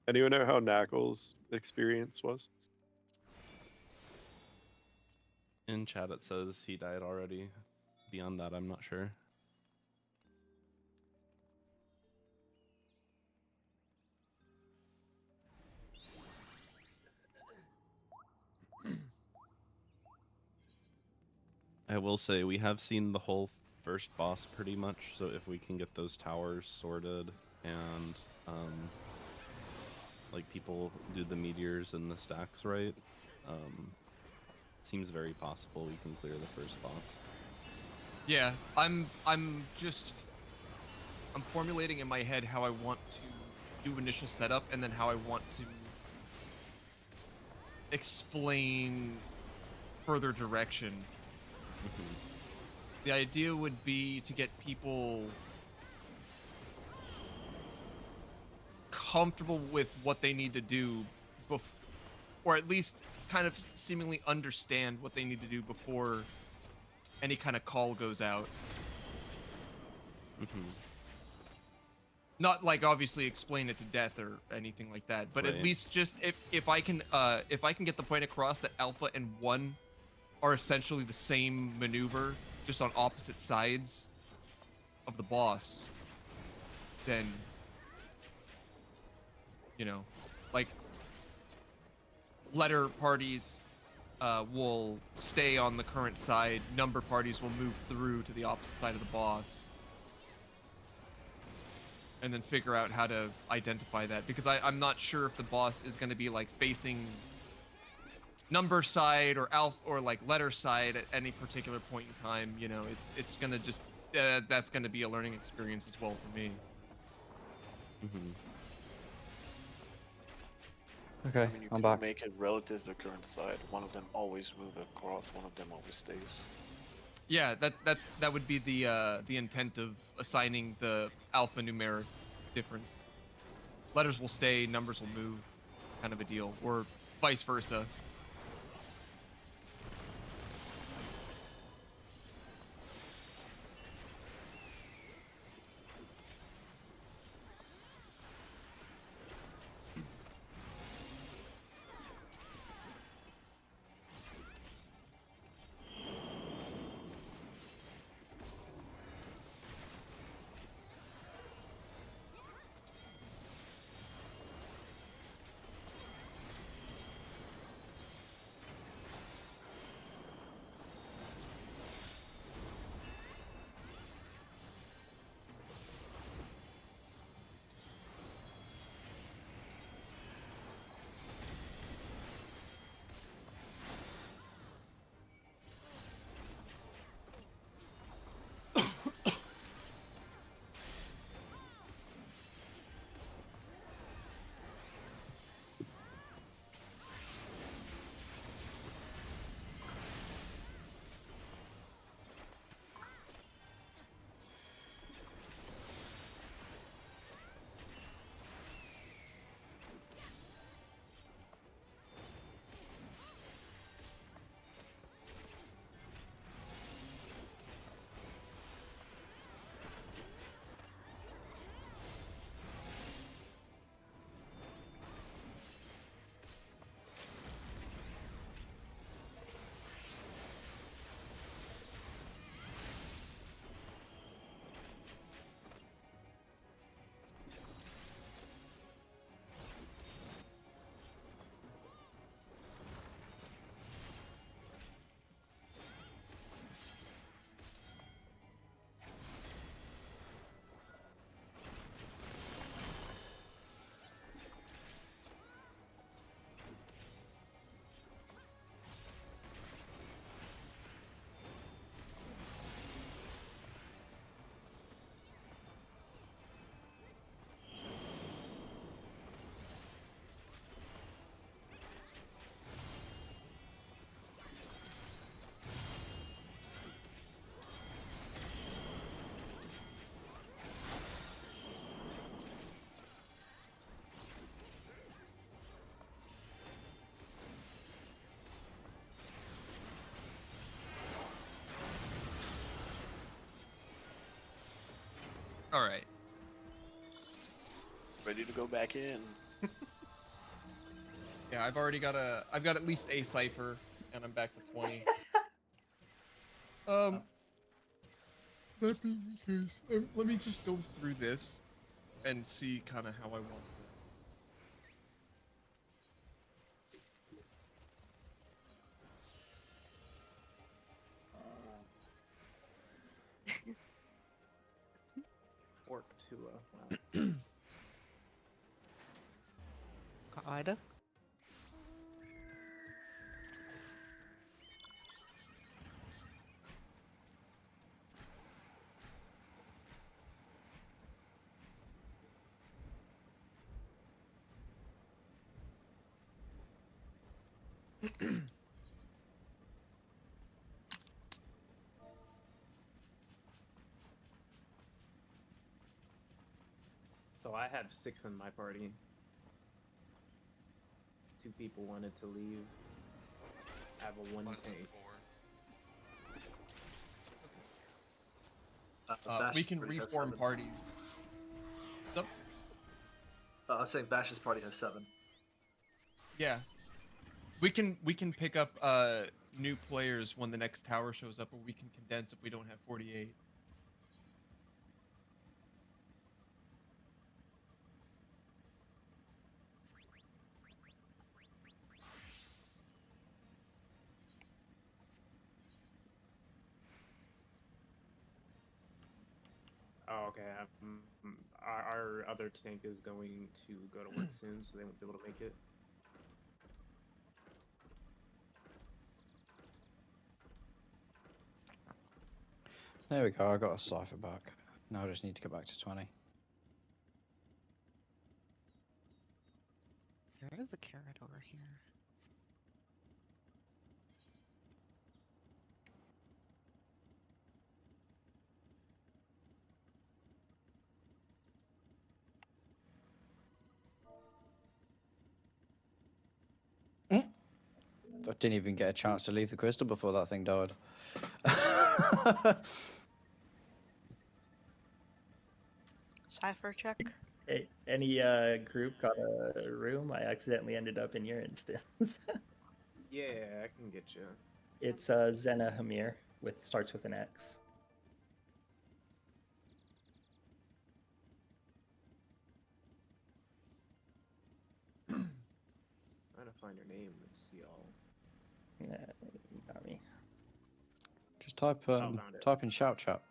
Anyone know how Knackle's experience was? In chat it says he died already. Beyond that, I'm not sure. I will say we have seen the whole first boss pretty much, so if we can get those towers sorted and like people do the meteors and the stacks right, seems very possible we can clear the first boss. Yeah, I'm formulating in my head how I want to do initial setup and then how I want to explain further direction. The idea would be to get people comfortable with what they need to do, or at least kind of seemingly understand what they need to do before any kind of call goes out. Not like obviously explain it to death or anything like that, but at Right. least just if I can get the point across that Alpha and 1 are essentially the same maneuver, just on opposite sides of the boss, then like letter parties will stay on the current side, number parties will move through to the opposite side of the boss, and then figure out how to identify that, because I'm not sure if the boss is going to be like facing number side or alpha or like letter side at any particular point in time, you know, it's gonna just that's gonna be a learning experience as well for me. Okay, I mean, you I'm can back. make it relative to the current side. One of them always move across. One of them always stays. Yeah, that would be the intent of assigning the alphanumeric difference. Letters will stay, numbers will move, kind of a deal, or vice versa. All right. Ready to go back in. Yeah, I've got at least a cipher, and I'm back to 20. That's the case. Let me just go through this and see kind of how I want to. Orc to wow. Kinda. So I have 6 in my party. 2 people wanted to leave. I have a 1 tank. We can reform parties. Yep. I was saying Bash's party has 7. Yeah. We can pick up new players when the next tower shows up, or we can condense if we don't have 48. Oh, okay. Our other tank is going to go to work soon, so they won't be able to make it. There we go, I got a cipher back. Now I just need to get back to 20. There is a carrot over here. I didn't even get a chance to leave the crystal before that thing died. Cipher check. Hey, any group got a room? I accidentally ended up in your instance. Yeah, I can get you. It's Zena Hamir with starts with an X. Trying to find your name. Let's see all. Yeah, you got me. Just type found it. type in shout chat.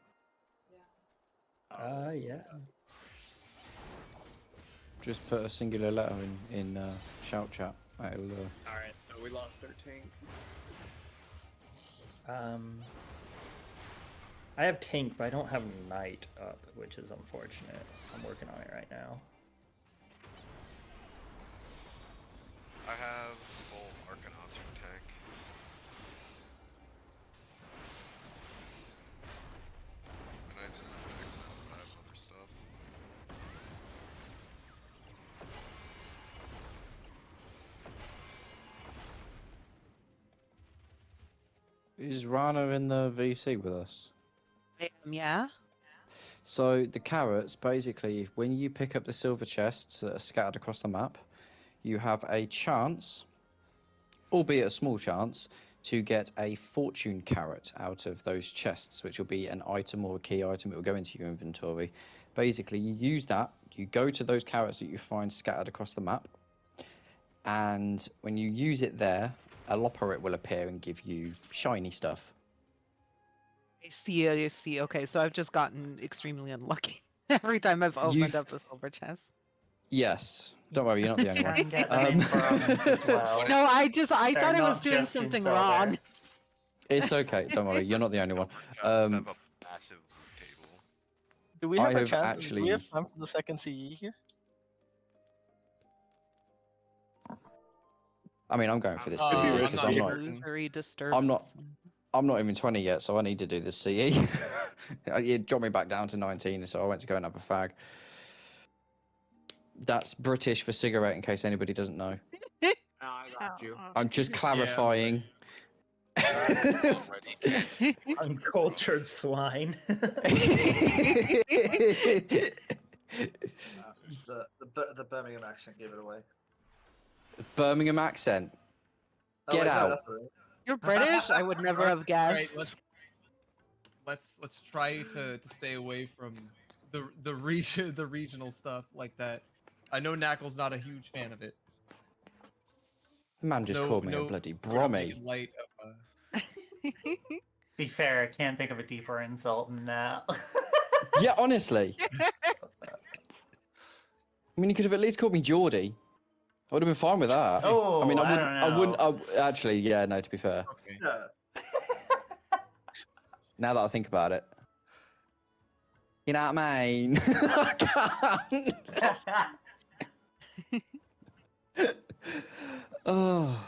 Yeah. Just put a singular letter in shout chat. It'll. Alright, so we lost 13. I have tank, but I don't have knight up, which is unfortunate. I'm working on it right now. I have full Arcanauts for tank. My Knights isn't maxed out, but I have other stuff. Is Rana in the VC with us? Yeah. So the carrots, basically, when you pick up the silver chests that are scattered across the map, you have a chance, albeit a small chance, to get a fortune carrot out of those chests, which will be an item or a key item. It will go into your inventory. Basically, you use that, you go to those carrots that you find scattered across the map, and when you use it there, a loperit will appear and give you shiny stuff. I see. I see. Okay, so I've just gotten extremely unlucky every time I've opened up the silver chest. Yes. Don't worry, you're not the only one. Can get them in bronze as well. No, I They're thought I was not doing just in something silver. wrong. It's okay. Don't worry, you're not the only one. Massive table. Do we have I a have chance? Do actually- we have time for the second CE here? I mean, I'm going for this CE I'm because not I'm even not. hurting. Very disturbed. I'm not even 20 yet, so I need to do this CE. It dropped me back down to 19, so I went to go and have a fag. That's British for cigarette, in case anybody doesn't know. I got you. I'm just clarifying. Uncultured swine. The Birmingham accent gave it away. Birmingham accent. Oh, Get wait, no, out. that's all right. You're British? I would never have guessed. Alright, let's try to stay away from the regional stuff like that. I know Knackle's not a huge fan of it. Man just called me a bloody brummy. Light of, Be fair, I can't think of a deeper insult than that. Yeah, honestly. I mean, you could have at least called me Geordie. I would have been fine with that. Oh, I mean, I don't know. Actually, yeah, no, to be fair. Okay. Yeah. Now that I think about it. You know what I mean? I can't. Oh.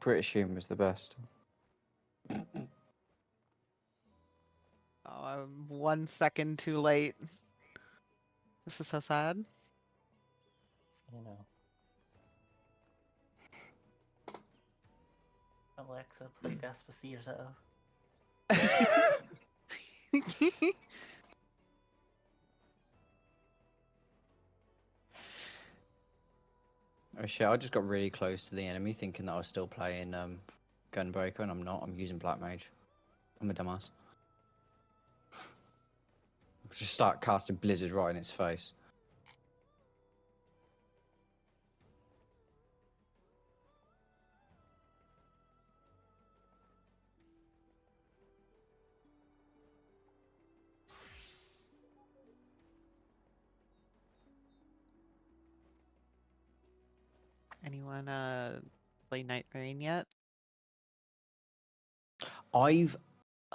British humour is the best. Oh, I'm 1 second too late. This is so sad. You know. Alexa, play Despacito. Oh shit, I just got really close to the enemy thinking that I was still playing Gunbreaker, and I'm not. I'm using Black Mage. I'm a dumbass. Just start casting Blizzard right in its face. Anyone play Night Rain yet? I've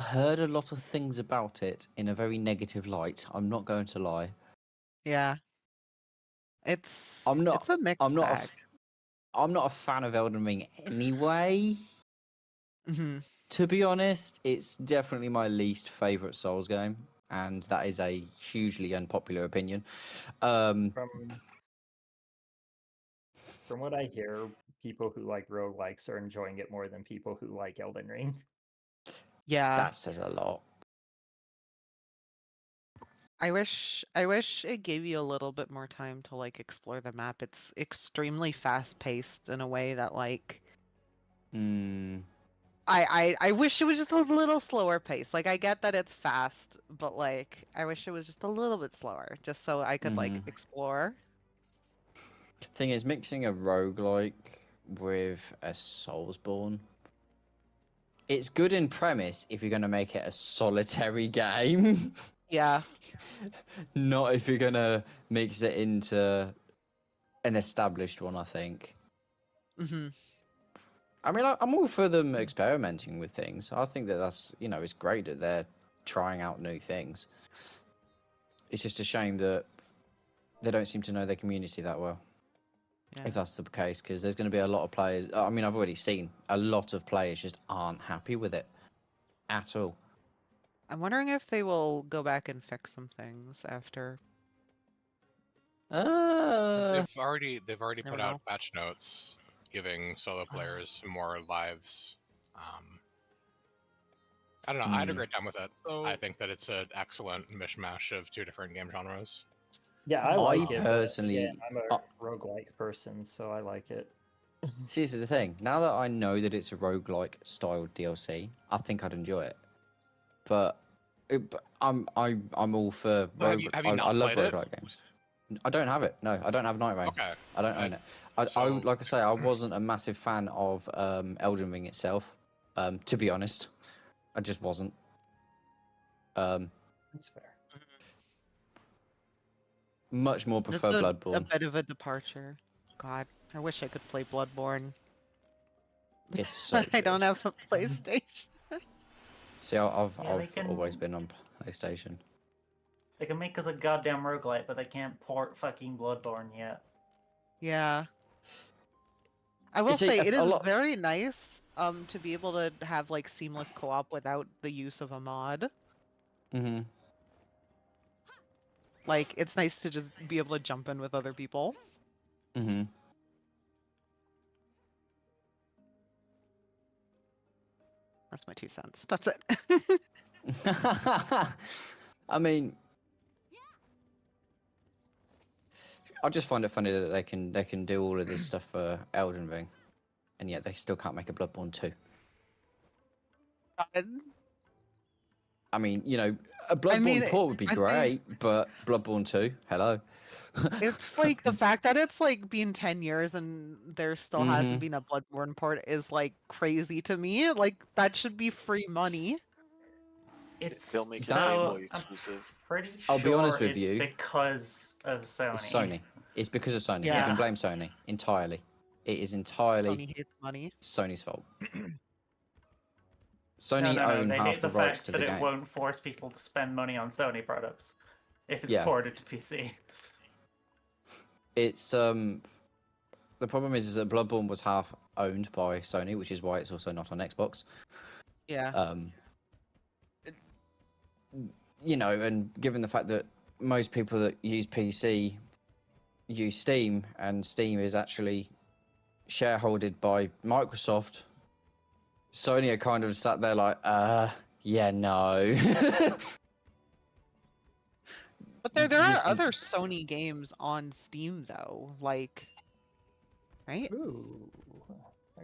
heard a lot of things about it in a very negative light. I'm not going to lie. Yeah. It's I'm not. it's a mixed bag. I'm not a fan of Elden Ring anyway. Mhm. To be honest, it's definitely my least favorite Souls game, and that is a hugely unpopular opinion. From what I hear, people who like roguelikes are enjoying it more than people who like Elden Ring. Yeah. That says a lot. I wish it gave you a little bit more time to like explore the map. It's extremely fast paced in a way that like Hmm. I wish it was just a little slower pace. Like I get that it's fast, but like I wish it was just a little bit slower, just so I could like explore. Thing is, mixing a roguelike with a Soulsborne, it's good in premise if you're going to make it a solitary game. Yeah. Not if you're going to mix it into an established one, I think. Mm-hmm. I mean, I'm all for them experimenting with things. I think that's, it's great that they're trying out new things. It's just a shame that they don't seem to know their community that well. Yeah. If that's the case, because there's going to be a lot of players. I mean, I've already seen a lot of players just aren't happy with it at all. I'm wondering if they will go back and fix some things after. They've already Never put know. out patch notes giving solo players more lives. I don't know. I had a great time with it. I think that it's an excellent mishmash of two different game genres. Yeah, I like it. Personally, but again, I'm a roguelike person, so I like it. see, this is the thing. Now that I know that it's a roguelike style DLC, I think I'd enjoy it. But I'm all for. Have you I not love played it? roguelike games. I don't have it. No, I don't have Night Rain. Okay. I don't own it. I like I say, I wasn't a massive fan of Elden Ring itself. To be honest, I just wasn't. That's fair. Much more prefer It's Bloodborne. a bit of a departure. God, I wish I could play Bloodborne. It's so I don't have a PlayStation. See, I've Yeah, they can- always been on PlayStation. They can make us a goddamn roguelite, but they can't port fucking Bloodborne yet. Yeah. I will See, say it a is lot- very nice to be able to have like seamless co-op without the use of a mod. Mm-hmm. Like it's nice to just be able to jump in with other people. Mm-hmm. That's my 2 cents. That's it. I mean, I just find it funny that they can do all of this stuff for Elden Ring, and yet they still can't make a Bloodborne 2. I mean, a Bloodborne port would be great, but Bloodborne 2, hello. It's like the fact that it's like been 10 years and there still hasn't Mhm. been a Bloodborne port is like crazy to me. Like that should be free money. They'll make So, it Game Boy I'm exclusive. pretty I'll sure be honest with it's you. because of Sony. It's Sony. It's because of Sony. You Yeah. can blame Sony entirely. It is entirely Sony hates money. Sony's fault. No, Sony own they half hate the the rights fact to that the it game. won't force people to spend money on Sony products if it's Yeah. ported to PC. It's the problem is that Bloodborne was half owned by Sony, which is why it's also not on Xbox. Yeah. And given the fact that most people that use PC use Steam, and Steam is actually shareholded by Microsoft, Sony are kind of sat there like, yeah, no. But there You are see- other Sony games on Steam though, like right? Ooh.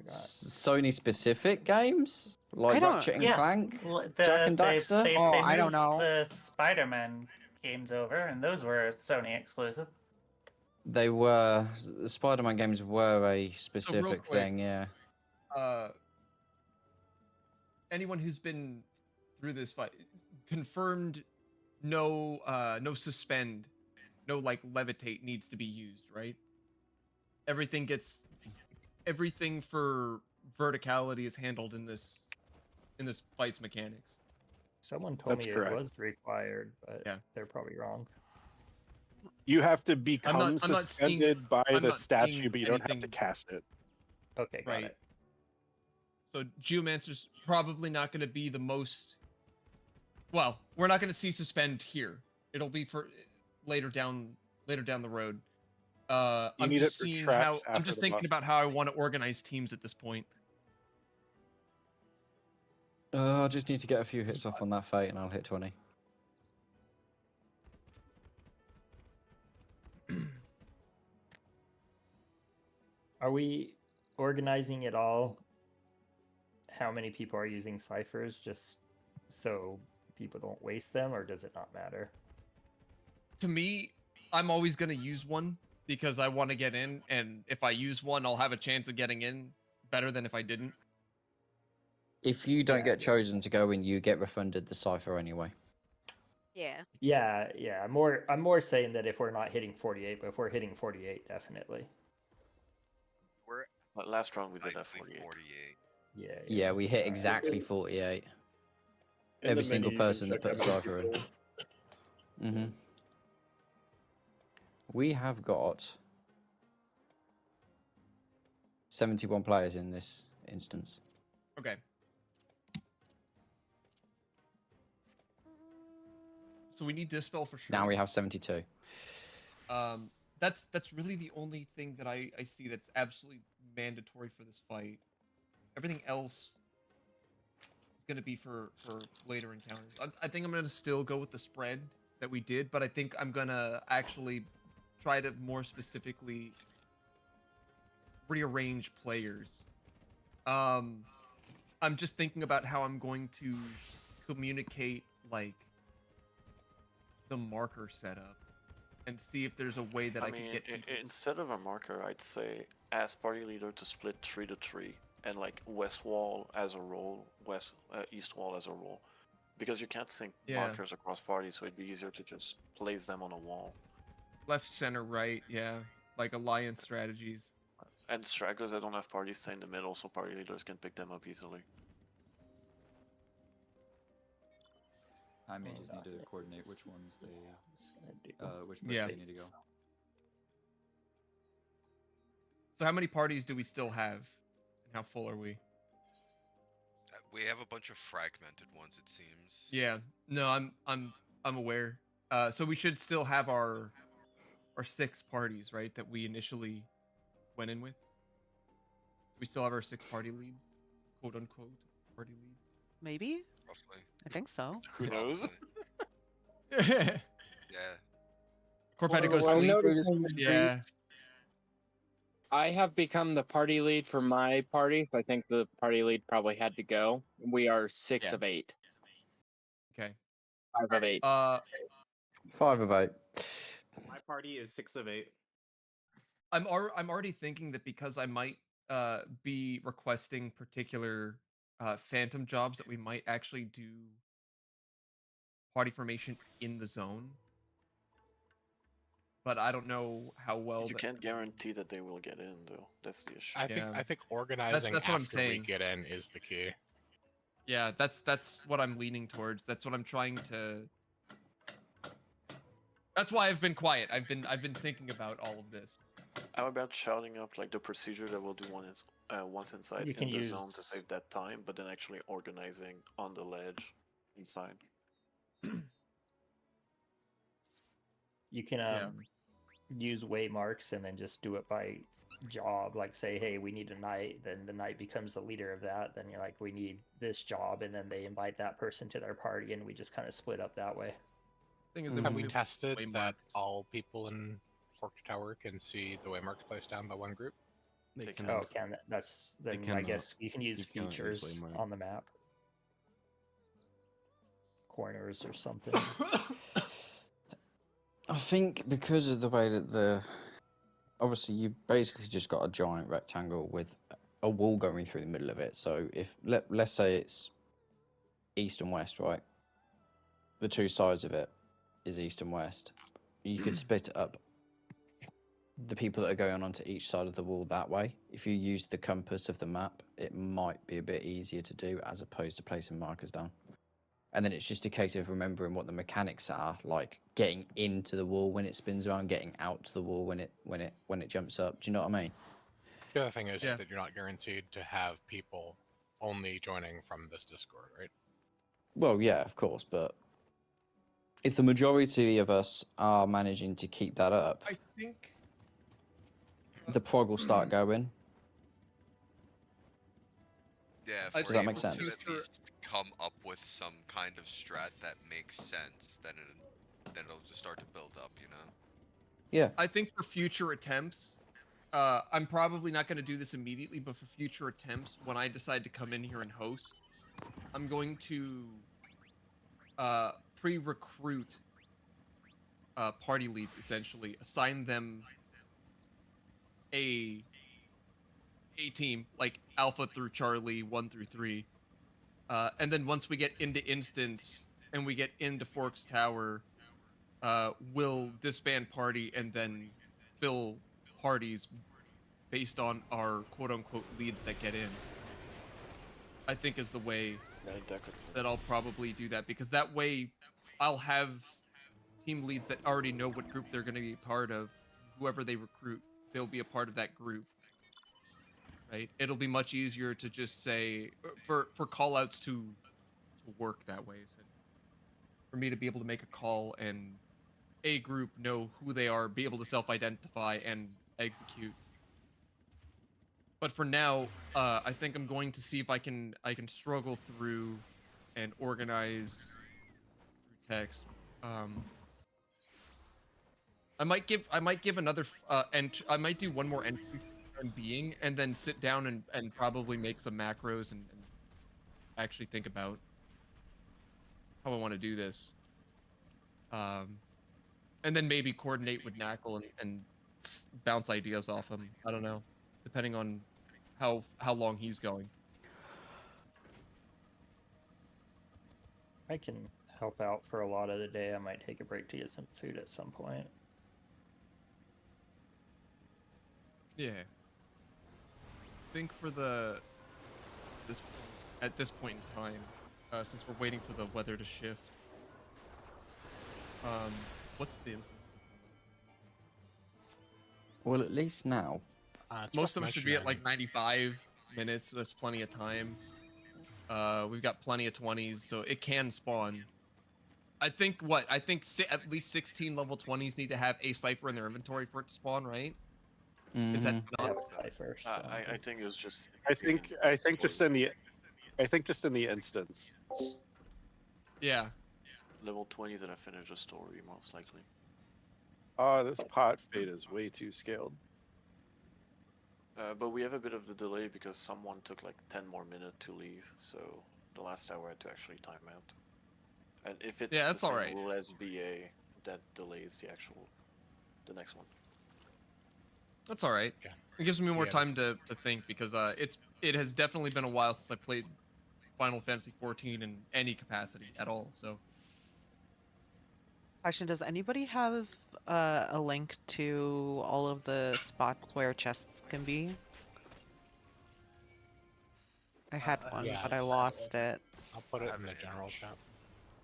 Sony specific games like don't- Ratchet and Yeah. Clank, Well, Jack and they've- Daxter. They, Oh, they I don't moved know. the Spider-Man games over, and those were Sony exclusive. They were the Spider-Man games were a So specific real quick, thing, yeah. Anyone who's been through this fight confirmed no suspend, no like levitate needs to be used, right? Everything for verticality is handled in this fight's mechanics. Someone told That's me correct. it was required, but Yeah. they're probably wrong. You have to become I'm not seeing- suspended by I'm the not statue, seeing but you don't have to anything- cast it. Okay, got Right. it. So Geomancer's probably not going to be the most. Well, we're not going to see suspend here. It'll be for later down the road. You I'm need just it for seeing traps how I'm after just the thinking boss. about how I want to organize teams at this point. I just need to get a few hits off on that fate, and I'll hit 20. Are we organizing it all? How many people are using ciphers, just so people don't waste them, or does it not matter? To me, I'm always going to use one because I want to get in, and if I use one, I'll have a chance of getting in better than if I didn't. If you don't get chosen to go in, you get refunded the cipher anyway. Yeah. Yeah. I'm more saying that if we're not hitting 48, but if we're hitting 48, definitely. But last round we did have 48. Yeah. Yeah, we hit exactly 48. In Every the single menu, you can person that check put a how many cipher in. people- Mm-hmm. We have got 71 players in this instance. Okay. So we need Dispel for sure. Now we have 72. That's really the only thing that I see that's absolutely mandatory for this fight. Everything else is going to be for later encounters. I think I'm going to still go with the spread that we did, but I think I'm going to actually try to more specifically rearrange players. I'm just thinking about how I'm going to communicate like the marker setup and see if there's a way that I mean, could get instead of a marker, I'd say ask party leader to split 3 to 3, and like west wall as a role, east wall as a role, because you can't sync Yeah. markers across parties, so it'd be easier to just place them on a wall. left, center, right. Yeah, like alliance strategies. And stragglers that don't have parties stay in the middle, so party leaders can pick them up easily. I may just need to coordinate which ones they, which places Yeah. they need to go. So how many parties do we still have, and how full are we? We have a bunch of fragmented ones, it seems. Yeah. No, I'm aware. So we should still have our 6 parties, right? That we initially went in with. We still have our 6 party leads, quote unquote party leads. Maybe. Roughly. I think so. Who knows? Yeah. Corpetti goes I'm sleep. noticing the Yeah. increase. I have become the party lead for my party, so I think the party lead probably had to go. We are 6 Yeah. of 8. Okay. 5 of 8. 5 of 8. My party is 6 of 8. I'm already thinking that because I might be requesting particular phantom jobs that we might actually do party formation in the zone. But I don't know how well You can't guarantee that they will get in, though. That's the issue. I think organizing that's what I'm after we saying. get in is the key. Yeah, that's what I'm leaning towards. That's what I'm trying to. That's why I've been quiet. I've been thinking about all of this. How about shouting up like the procedure that we'll do once inside You in can the use- zone to save that time, but then actually organizing on the ledge inside. You can use waymarks and then just do it by job. Like say, hey, we need a knight. Then the knight becomes the leader of that. Then you're like, we need this job, and then they invite that person to their party, and we just kind of split up that way. Thing is, Have we tested that all people in Fork Tower can see the waymarks placed down by one group? They Oh, cannot. that's They then I cannot. guess you can use You cannot use features waymark. on the map, corners or something. I think because of the way that obviously you basically just got a giant rectangle with a wall going through the middle of it. So if let's say it's east and west, right? The 2 sides of it is east and west. You could split it up. The people that are going onto each side of the wall that way. If you use the compass of the map, it might be a bit easier to do as opposed to placing markers down. and then it's just a case of remembering what the mechanics are, like getting into the wall when it spins around, getting out to the wall when it jumps up. Do you know what I mean? The other thing is Yeah. that you're not guaranteed to have people only joining from this Discord, right? Well, yeah, of course, but if the majority of us are managing to keep that up, I think the prog will start going. Yeah, if Does we're that make able sense? to at least come up with some kind of strat that makes sense, then it'll just start to build up, you know? Yeah. I think for future attempts, I'm probably not going to do this immediately, but for future attempts, when I decide to come in here and host, I'm going to pre-recruit party leads, essentially, assign them a team, like Alpha through Charlie, 1 through 3. And then once we get into Instance and we get into Forks Tower, we'll disband party and then fill parties based on our quote-unquote leads that get in. I think is the way that I'll probably do that, because that way I'll have team leads that already know what group they're going to be part of. Whoever they recruit, they'll be a part of that group. Right? It'll be much easier to just say for callouts to work that way. So for me to be able to make a call and a group know who they are, be able to self-identify and execute. But for now, I think I'm going to see if I can struggle through and organize through text. I might give another I might do one more entry for the time being, and then sit down and probably make some macros and actually think about how I want to do this. And then maybe coordinate with Knackle and bounce ideas off him. I don't know, depending on how long he's going. I can help out for a lot of the day. I might take a break to get some food at some point. Yeah. I think for at this point in time, since we're waiting for the weather to shift, what's the instance? Well, at least now. Most of them should be at like 95 minutes, so there's plenty of time. We've got plenty of 20s, so it can spawn. I think at least 16 level 20s need to have a cipher in their inventory for it to spawn, right? Is that not? I think it's just. I think just in the instance. Yeah. Level 20s that I finish a story, most likely. Oh, this pot fade is way too scaled. But we have a bit of the delay because someone took like 10 more minutes to leave, so the last hour I had to actually time out. And if it's that's the same alright. rule as BA, that delays the next one. That's all right. It gives me more time to think, because it has definitely been a while since I played Final Fantasy 14 in any capacity at all. So Question: does anybody have a link to all of the spots where chests can be? I had one, but I lost it. I'll put it in the general chat.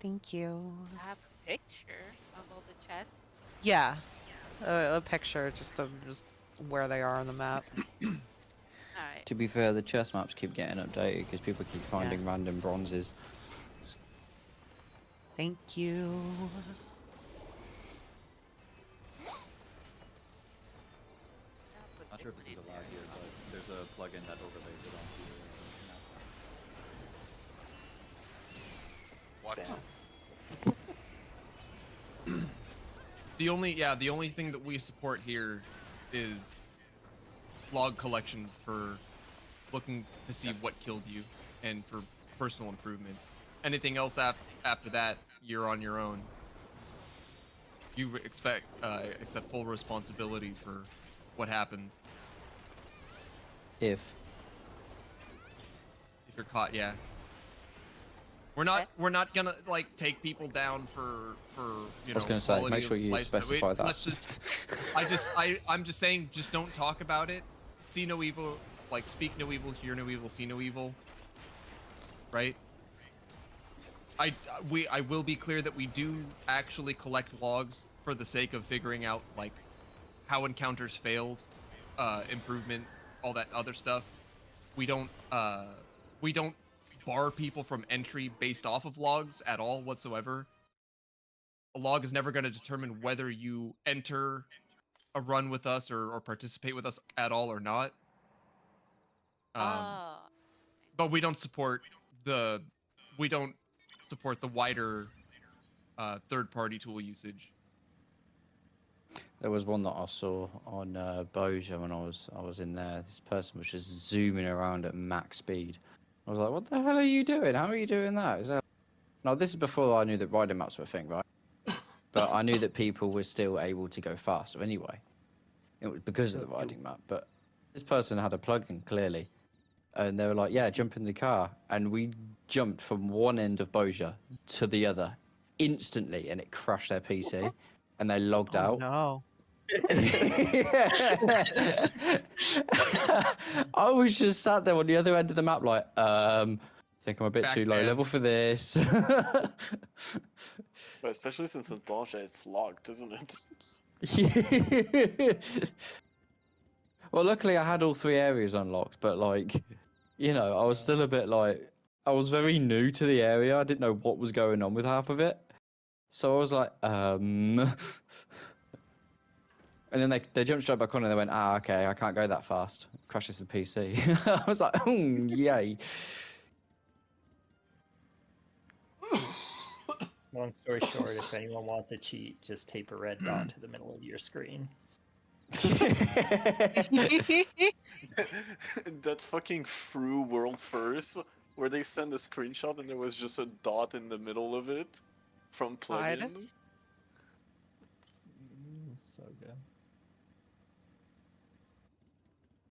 Thank you. I have a picture of all the chats. Yeah, a picture just of where they are on the map. Alright. To be fair, the chess maps keep getting updated because people keep finding random bronzes. Thank you. Not sure if this is allowed here, but there's a plugin that overlays it onto your map. What? the only thing that we support here is log collection for looking to see what killed you and for personal improvement. Anything else after that, you're on your own. You accept full responsibility for what happens if you're caught. Yeah. We're not gonna like take people down for you know. I was gonna say, quality make sure of you lifestyle. specify that. Let's just, I'm just saying, just don't talk about it. See no evil, like speak no evil, hear no evil, see no evil. Right? I will be clear that we do actually collect logs for the sake of figuring out like how encounters failed, improvement, all that other stuff. We don't bar people from entry based off of logs at all whatsoever. A log is never going to determine whether you enter a run with us or participate with us at all or not. But we don't support the wider third-party tool usage. There was one that I saw on Boja when I was in there. This person was just zooming around at max speed. I was like, "What the hell are you doing? How are you doing that?" Now this is before I knew that riding maps were a thing, right? But I knew that people were still able to go faster anyway. It was because of the riding map. But this person had a plugin clearly, and they were like, "Yeah, jump in the car," and we jumped from one end of Boja to the other instantly, and it crashed their PC, and they logged out. No. I was just sat there on the other end of the map, like, think I'm a bit too low Backman. level for this. But especially since in Prayge it's locked, isn't it? Well, luckily I had all 3 areas unlocked, but like, you know, I was still a bit like, I was very new to the area. I didn't know what was going on with half of it, so I was like, And then they jumped straight back on and they went, okay, I can't go that fast. Crashes the PC. I was like, yay. Long story short, if anyone wants to cheat, just tape a red dot to the middle of your screen. That fucking through world first, where they send a screenshot and there was just a dot in the middle of it from plugins.